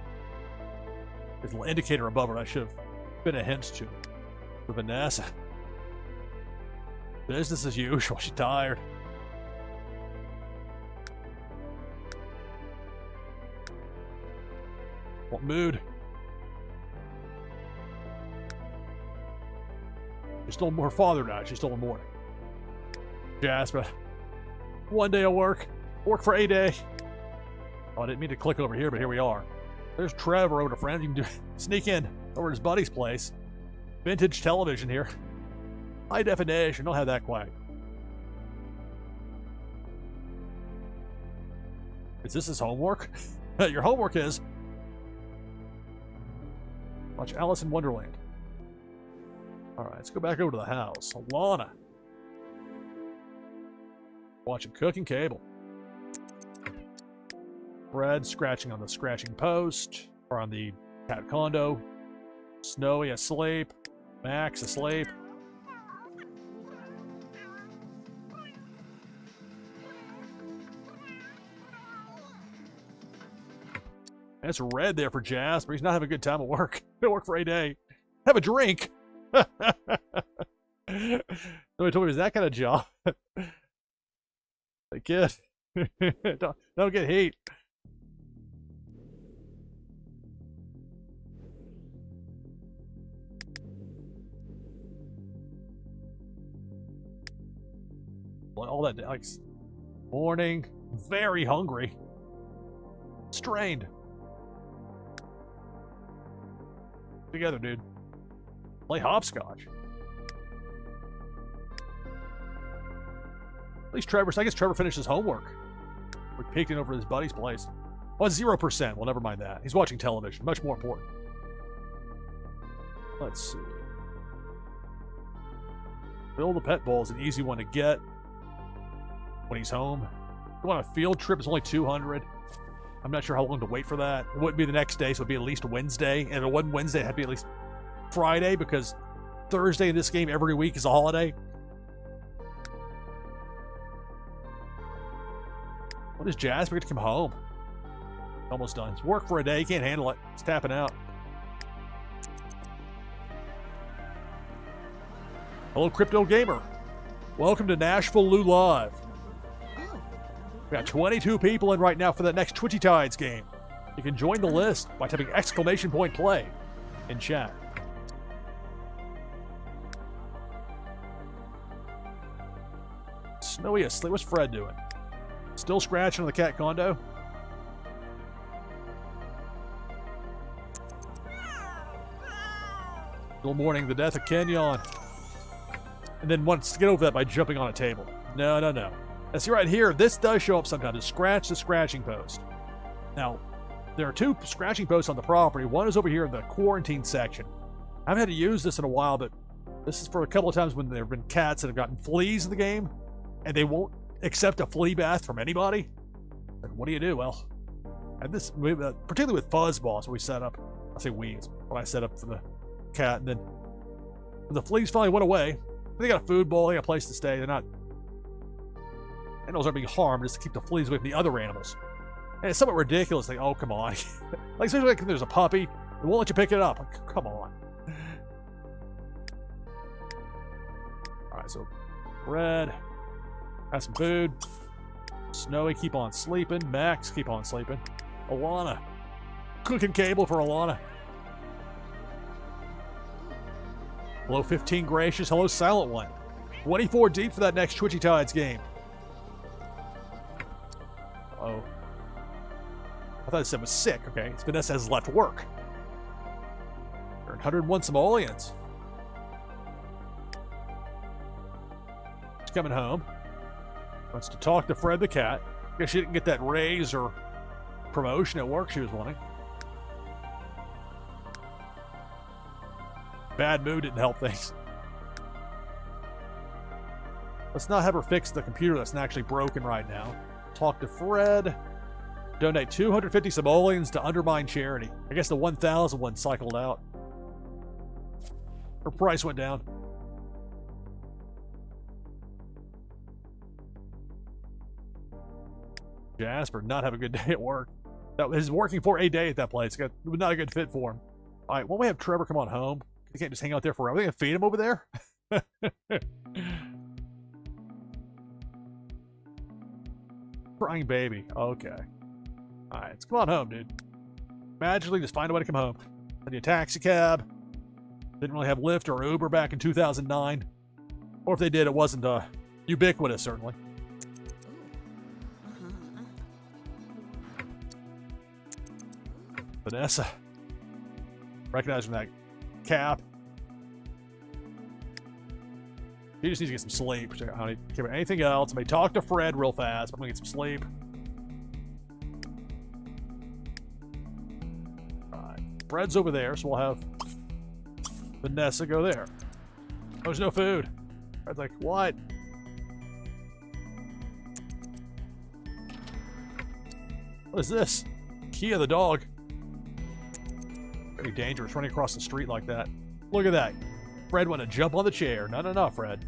There's a little indicator above her. I should have been a hint to Vanessa. Business as usual. She's tired. What mood? She stole her father died. She stole more. Jasper. One day of work. Work for a day. Oh, I didn't mean to click over here, but here we are. There's Trevor over to friends. You can sneak in over to his buddy's place. Vintage television here. High definition. Don't have that quite. Is this his homework? Your homework is watch Alice in Wonderland. All right, let's go back over to the house. Alana. Watching Cooking Cable. Fred scratching on the scratching post, or on the cat condo. Snowy asleep. Max asleep. That's red there for Jasper. He's not having a good time at work. He'll work for a day. Have a drink. Nobody told me it was that kind of job. Hey, kid. don't get heat. All that, like, morning, very hungry, strained. Together, dude. Play hopscotch. At least Trevor, I guess Trevor finished his homework. We're peeking over his buddy's place. Oh, 0%. Well, never mind that. He's watching television. Much more important. Let's see. Fill the pet bowl is an easy one to get when he's home. Go on a field trip, it's only 200. I'm not sure how long to wait for that. It wouldn't be the next day, so it'd be at least Wednesday. And if it wasn't Wednesday, it had to be at least Friday, because Thursday in this game every week is a holiday. What is Jasper get to come home? Almost done. It's work for a day. He can't handle it. He's tapping out. Hello, Crypto Gamer. Welcome to NashvilleLou Live. We got 22 people in right now for that next Twitchy Tides game. You can join the list by typing !play in chat. Snowy asleep. What's Fred doing? Still scratching on the cat condo? Still mourning the death of Kenyon. And then wants to get over that by jumping on a table. No. Now see right here, this does show up sometimes. Scratch the scratching post. Now, there are two scratching posts on the property. One is over here in the quarantine section. I haven't had to use this in a while, but this is for a couple of times when there have been cats that have gotten fleas in the game, and they won't accept a flea bath from anybody. And what do you do? Well, and this, particularly with Fuzzballs, we set up, I say we, it's what I set up for the cat, and then when the fleas finally went away, they got a food bowl, they got a place to stay, they're not, animals aren't being harmed, just to keep the fleas away from the other animals. And it's somewhat ridiculous, like, oh, come on. Like, especially like, there's a puppy, they won't let you pick it up. Like, come on. Alright, so Red has some food. Snowy, keep on sleeping. Max, keep on sleeping. Alana, cooking cable for Alana. Hello, 15 Gracious. Hello, Silent One. 24 deep for that next Twitchy Tides game. Oh. I thought it said was sick. Okay, it's Vanessa has left work. Earned 101 simoleons. She's coming home. Wants to talk to Fred the cat. Guess she didn't get that raise or promotion at work she was wanting. Bad mood didn't help things. Let's not have her fix the computer that's actually broken right now. Talk to Fred. Donate 250 simoleons to Undermine Charity. I guess the 1,000 one cycled out. Her price went down. Jasper not have a good day at work. That was working for a day at that place. Got not a good fit for him. All right, why don't we have Trevor come on home? He can't just hang out there forever. Are they gonna feed him over there? Crying baby. Okay. All right, let's come on home, dude. Magically, just find a way to come home. I need a taxi cab. Didn't really have Lyft or Uber back in 2009. Or if they did, it wasn't ubiquitous, certainly. Vanessa. Recognizing that cap. He just needs to get some sleep. I don't need to care about anything else. I may talk to Fred real fast, but I'm going to get some sleep. Alright. Fred's over there, so we'll have Vanessa go there. There's no food. Fred's like, what? What is this? Kia the dog. Very dangerous running across the street like that. Look at that. Fred wanted to jump on the chair. No, Fred.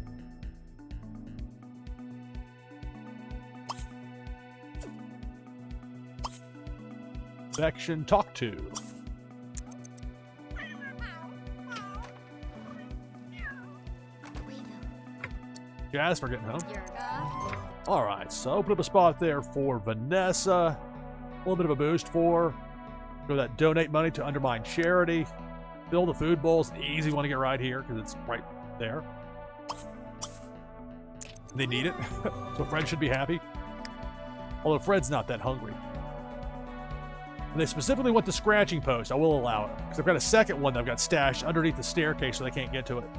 Section talk to. Jasper getting home. All right, so open up a spot there for Vanessa. A little bit of a boost for her. Go that donate money to Undermine Charity. Fill the food bowls. An easy one to get right here because it's right there. They need it, so Fred should be happy. Although Fred's not that hungry. And they specifically want the scratching post. I will allow it because I've got a second one that I've got stashed underneath the staircase so they can't get to it.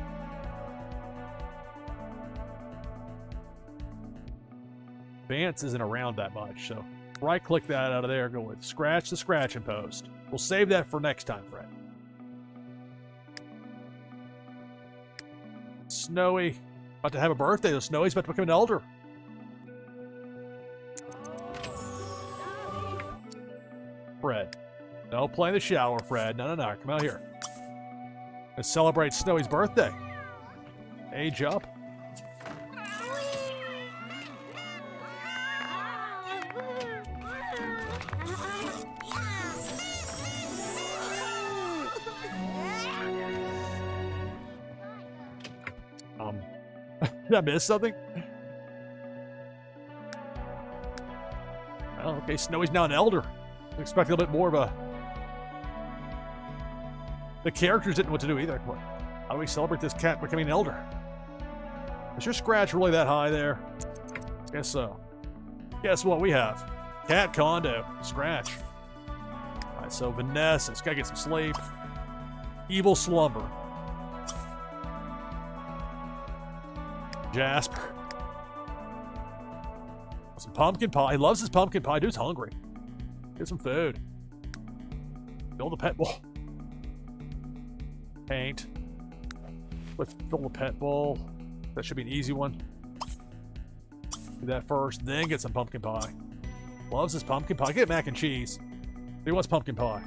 Vance isn't around that much, so right-click that out of there. Go with scratch the scratching post. We'll save that for next time, Fred. Snowy. About to have a birthday, though. Snowy's about to become an elder. Fred. No, play in the shower, Fred. No. Come out here. Let's celebrate Snowy's birthday. Age up. Did I miss something? Oh, okay, Snowy's now an elder. I expect a little bit more of a... The characters didn't know what to do either. How do we celebrate this cat becoming an elder? Is your scratch really that high there? Guess so. Guess what we have? Cat condo. Scratch. Alright, so Vanessa's gotta get some sleep. Evil slumber. Jasper. Some pumpkin pie. He loves his pumpkin pie. Dude's hungry. Get some food. Fill the pet bowl. Paint. Let's fill the pet bowl. That should be an easy one. Do that first, then get some pumpkin pie. Loves his pumpkin pie. Get mac and cheese. He wants pumpkin pie.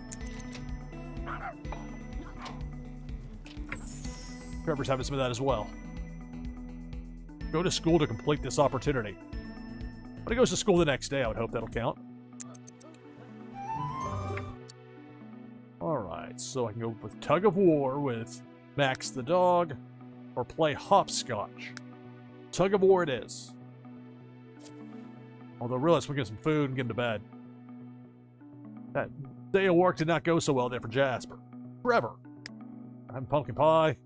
Trevor's having some of that as well. Go to school to complete this opportunity. But he goes to school the next day. I would hope that'll count. Alright, so I can go with Tug of War with Max the dog, or play hopscotch. Tug of War it is. Although, really, let's get some food and get into bed. That day of work did not go so well there for Jasper. Trevor. I'm pumpkin pie.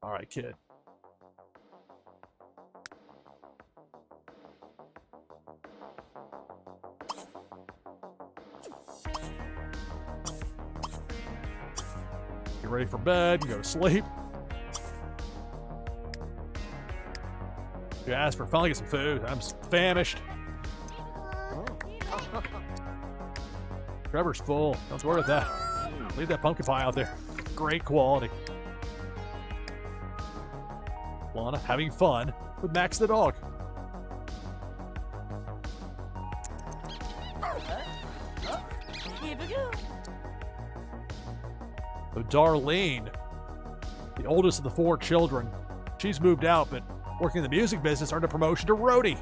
Alright, kid. Get ready for bed. You go to sleep. Jasper, finally get some food. I'm famished. Trevor's full. Don't worry about that. Leave that pumpkin pie out there. Great quality. Lana having fun with Max the dog. So Darlene, the oldest of the 4 children, she's moved out, but working in the music business, earned a promotion to roadie.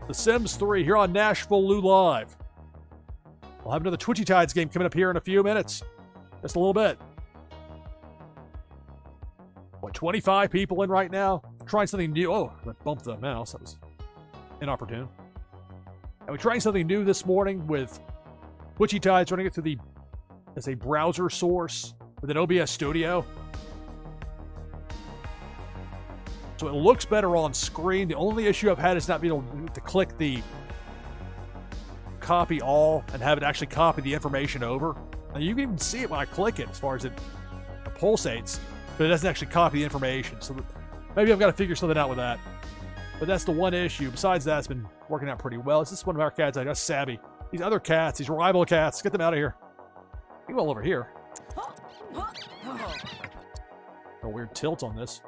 The Sims 3 here on NashvilleLou Live. We'll have another Twitchy Tides game coming up here in a few minutes. Just a little bit. What, 25 people in right now? Trying something new. Oh, I bumped the mouse. That was inopportune. And we're trying something new this morning with Twitchy Tides, running it through as a browser source with an OBS Studio. So it looks better on screen. The only issue I've had is not being able to click the copy all and have it actually copy the information over. Now you can even see it when I click it as far as it pulsates, but it doesn't actually copy the information. So maybe I've got to figure something out with that. But that's the one issue. Besides that, it's been working out pretty well. It's just one of our cats. I got Sabby. These other cats, these rival cats, get them out of here. You all over here. A weird tilt on this.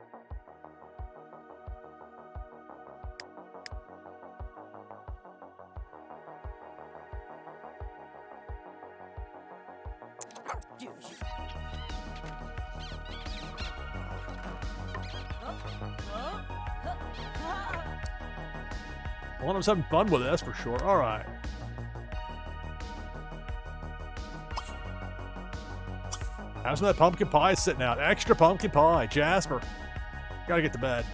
One of us having fun with this for sure. All right. How's that pumpkin pie sitting out? Extra pumpkin pie. Jasper. Gotta get to bed.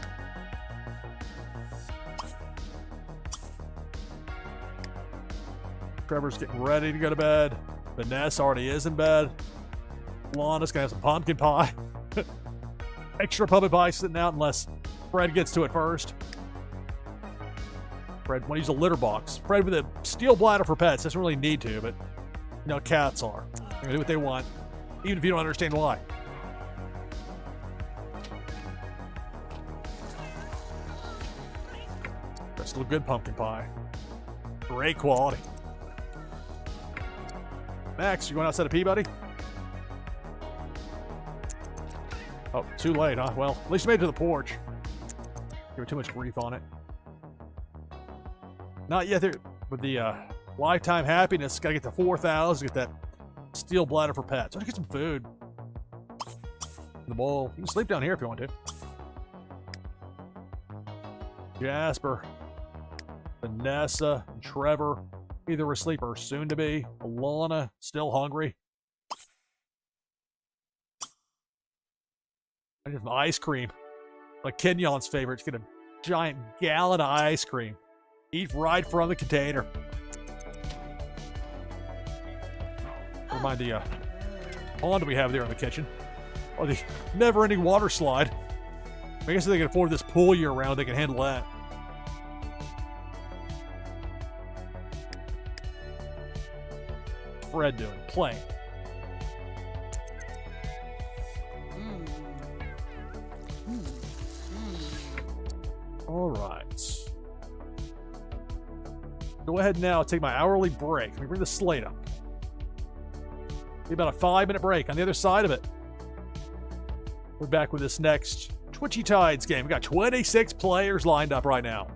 Trevor's getting ready to go to bed. Vanessa already is in bed. Lana's gonna have some pumpkin pie. Extra pumpkin pie sitting out unless Fred gets to it first. Fred want to use a litter box. Fred with a steel bladder for pets doesn't really need to, but you know, cats are. They're gonna do what they want, even if you don't understand why. That's still good pumpkin pie. Great quality. Max, you going outside of Peabody? Oh, too late, huh? Well, at least you made it to the porch. Give her too much grief on it. Not yet. With the lifetime happiness, gotta get to 4,000. Get that steel bladder for pets. Let's get some food in the bowl. You can sleep down here if you want to. Jasper, Vanessa, and Trevor, either asleep or soon to be. Alana, still hungry. I have some ice cream. Like Kenyon's favorite. Just get a giant gallon of ice cream. Eat right from the container. Remind the pond we have there in the kitchen. Or the never-ending water slide. I guess if they can afford this pool year-round, they can handle that. Fred doing? Playing. All right. Go ahead now, take my hourly break. Let me bring the slate up. Be about a 5-minute break on the other side of it. We're back with this next Twitchy Tides game. We got 26 players lined up right now.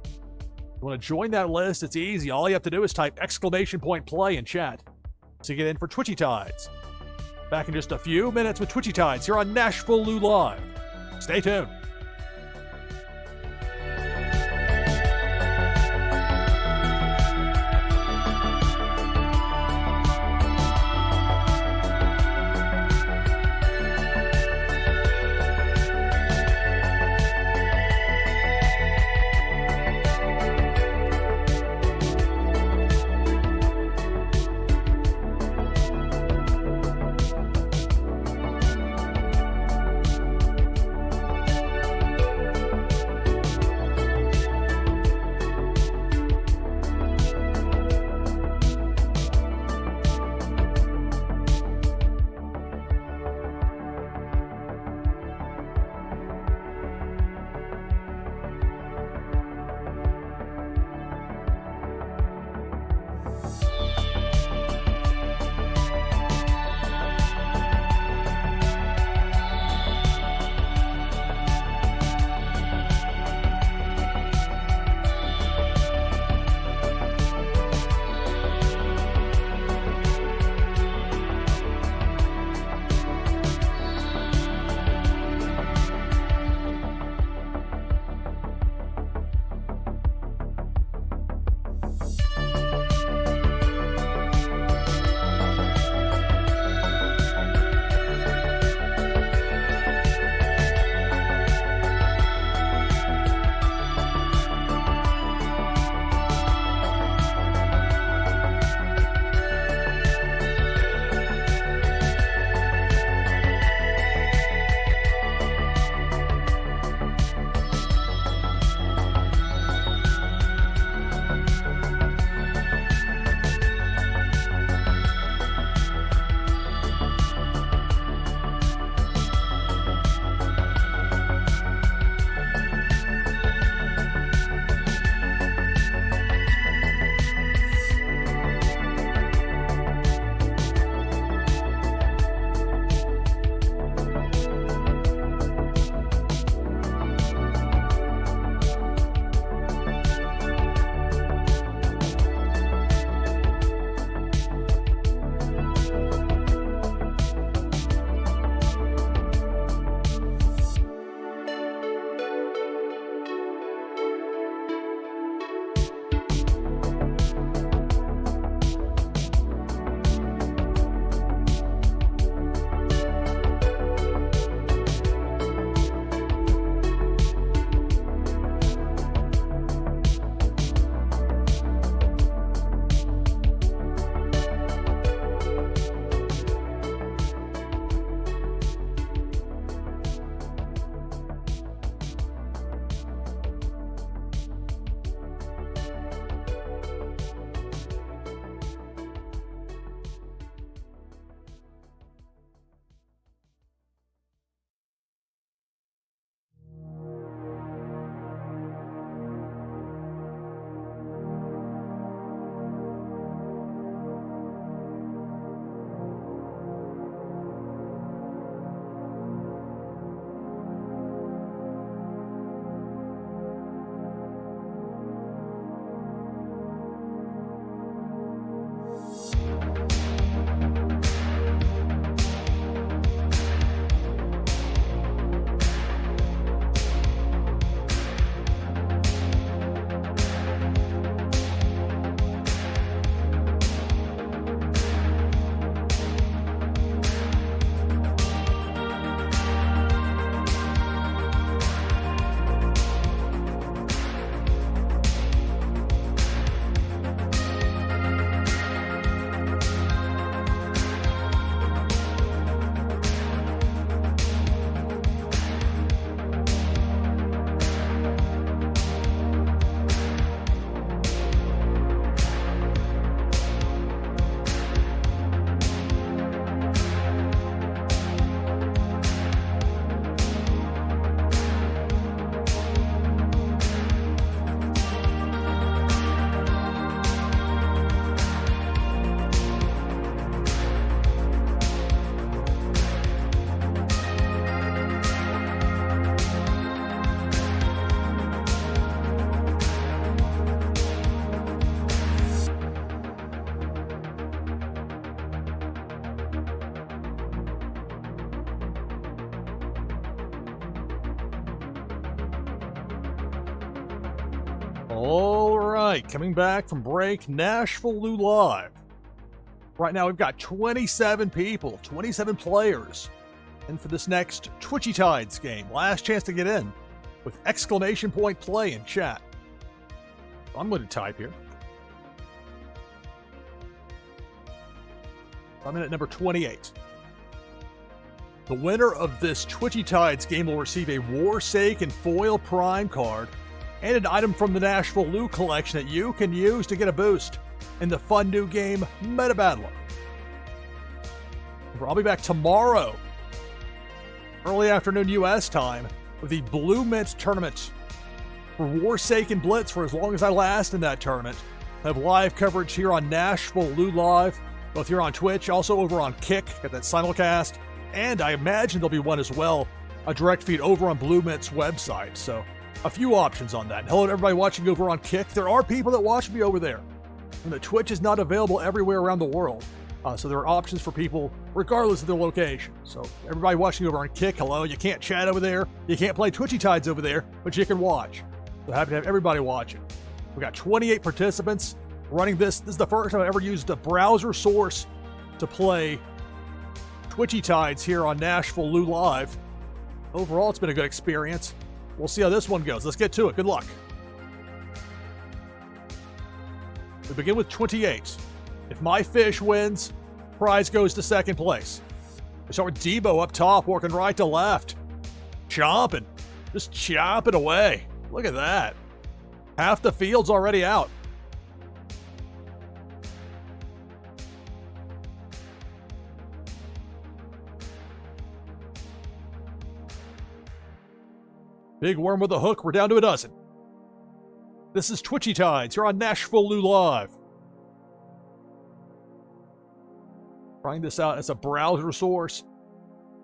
You want to join that list? It's easy. All you have to do is type !play in chat to get in for Twitchy Tides. Back in just a few minutes with Twitchy Tides here on NashvilleLou Live. Stay tuned. All right, coming back from break, NashvilleLou Live. Right now we've got 27 people, 27 players in for this next Twitchy Tides game. Last chance to get in with exclamation point play in chat. I'm going to type here. I'm in at number 28. The winner of this Twitchy Tides game will receive a Warsaken foil prime card and an item from the NashvilleLou collection that you can use to get a boost in the fun new game Meta Battler. I'll be back tomorrow, early afternoon U.S. time, with the Blue Mint tournament for Warsaken Blitz for as long as I last in that tournament. I have live coverage here on NashvilleLou Live, both here on Twitch, also over on Kick, got that simulcast, and I imagine there'll be one as well, a direct feed over on Blue Mint's website. So a few options on that. And hello to everybody watching over on Kick. There are people that watch me over there, and the Twitch is not available everywhere around the world. So there are options for people regardless of their location. So everybody watching over on Kick, hello. You can't chat over there. You can't play Twitchy Tides over there, but you can watch. So happy to have everybody watching. We got 28 participants running this. This is the first time I've ever used a browser source to play Twitchy Tides here on NashvilleLou Live. Overall, it's been a good experience. We'll see how this one goes. Let's get to it. Good luck. We begin with 28. If my fish wins, prize goes to second place. We start with Debo up top, working right to left. Chomping. Just chopping away. Look at that. Half the field's already out. Big worm with a hook. We're down to a dozen. This is Twitchy Tides. You're on NashvilleLou Live. Trying this out as a browser source.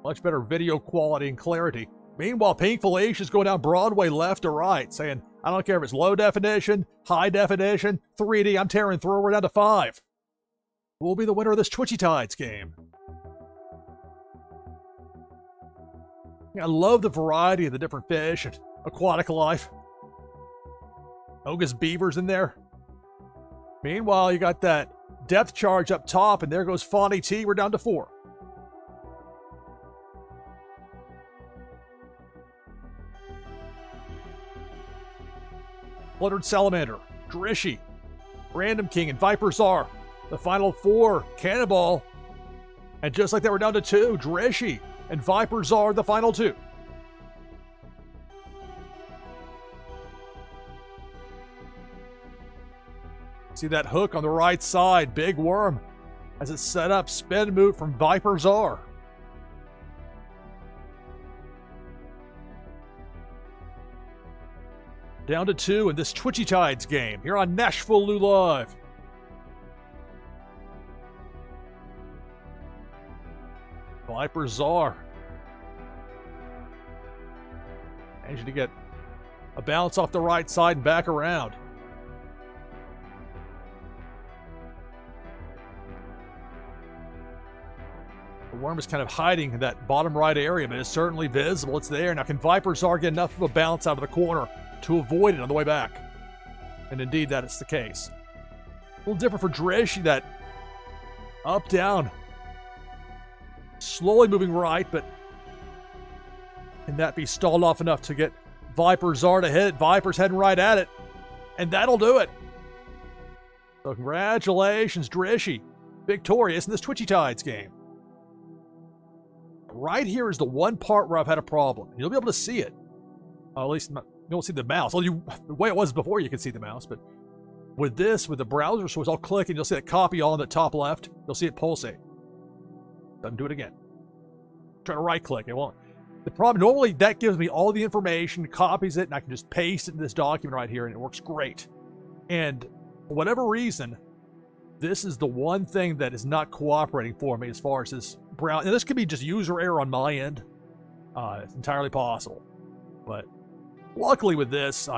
Much better video quality and clarity. Meanwhile, Painful Ace is going down Broadway left to right, saying, I don't care if it's low definition, high definition, 3D, I'm tearing through. We're down to 5. Who will be the winner of this Twitchy Tides game? I love the variety of the different fish and aquatic life. Ogus beavers in there. Meanwhile, you got that depth charge up top, and there goes Fawny T. We're down to 4. Fluttered Salamander, Drishy, Random King, and Viper Czar. The final 4, Cannonball. And just like that, we're down to 2, Drishy and Viper Czar, the final 2. See that hook on the right side, big worm, as it's set up, spin move from Viper Czar. Down to 2 in this Twitchy Tides game, here on NashvilleLou Live. Viper Czar. Managed to get a bounce off the right side and back around. The worm is kind of hiding in that bottom right area, but it's certainly visible. It's there. Now, can Viper Czar get enough of a bounce out of the corner to avoid it on the way back? And indeed, that is the case. A little different for Drish, that up, down. Slowly moving right, but can that be stalled off enough to get Viper Czar to hit? Viper's heading right at it, and that'll do it. So congratulations, Drishy. Victorious in this Twitchy Tides game. Right here is the one part where I've had a problem. You'll be able to see it. At least you don't see the mouse. Well, the way it was before, you could see the mouse, but with this, with the browser source, I'll click and you'll see that copy all in the top left. You'll see it pulsate. Doesn't do it again. Try to right click, it won't. The problem, normally that gives me all the information, copies it, and I can just paste it in this document right here, and it works great. And for whatever reason, this is the one thing that is not cooperating for me as far as this browser. And this could be just user error on my end. It's entirely possible. But luckily with this,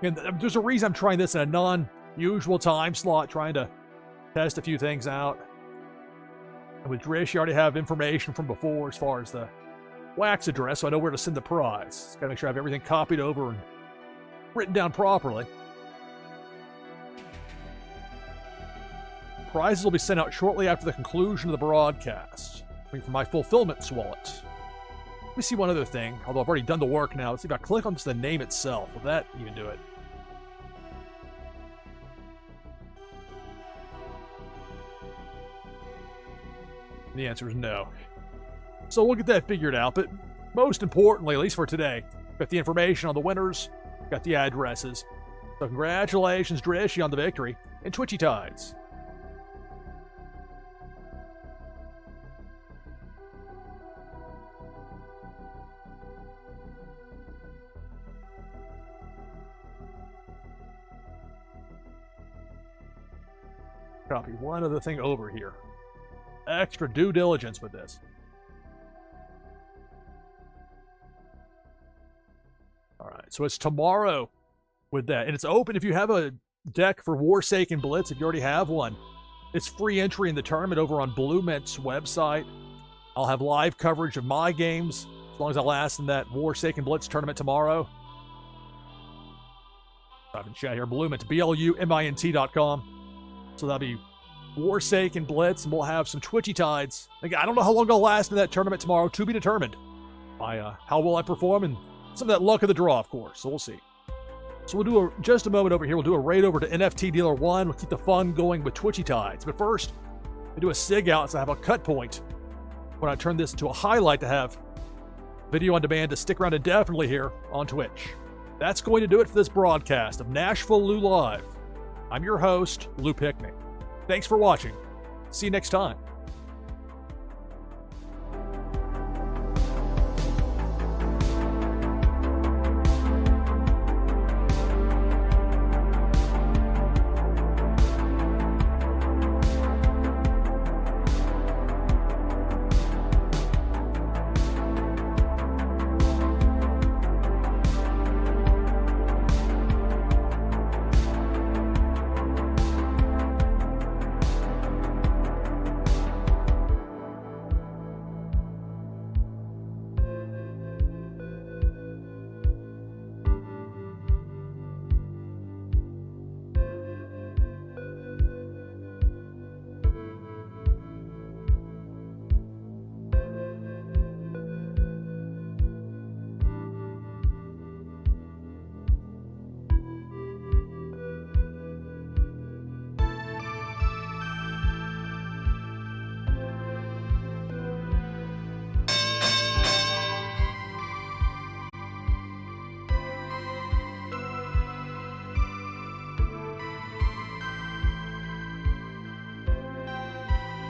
there's a reason I'm trying this in a non-usual time slot, trying to test a few things out. And with Drish, you already have information from before as far as the wax address, so I know where to send the prize. Gotta make sure I have everything copied over and written down properly. Prizes will be sent out shortly after the conclusion of the broadcast. Waiting for my fulfillment wallet. Let me see one other thing, although I've already done the work now. Let's see if I click on just the name itself. Will that even do it? The answer is no. So we'll get that figured out, but most importantly, at least for today, got the information on the winners, got the addresses. So congratulations, Drishy, on the victory in Twitchy Tides. Copy one other thing over here. Extra due diligence with this. All right, so it's tomorrow with that. And it's open if you have a deck for Warsaken Blitz. If you already have one, it's free entry in the tournament over on Blue Mint's website. I'll have live coverage of my games as long as I last in that Warsaken Blitz tournament tomorrow. I've been chat here. Blue Mint, BLUMINT.com. So that'll be Warsaken Blitz, and we'll have some Twitchy Tides. Again, I don't know how long I'll last in that tournament tomorrow, to be determined. How will I perform, and some of that luck of the draw, of course. So we'll see. So we'll do just a moment over here. We'll do a raid over to NFT Dealer 1. We'll keep the fun going with Twitchy Tides. But first, we do a sig out so I have a cut point when I turn this into a highlight to have video on demand to stick around indefinitely here on Twitch. That's going to do it for this broadcast of NashvilleLou Live. I'm your host, Lou Pickney. Thanks for watching. See you next time.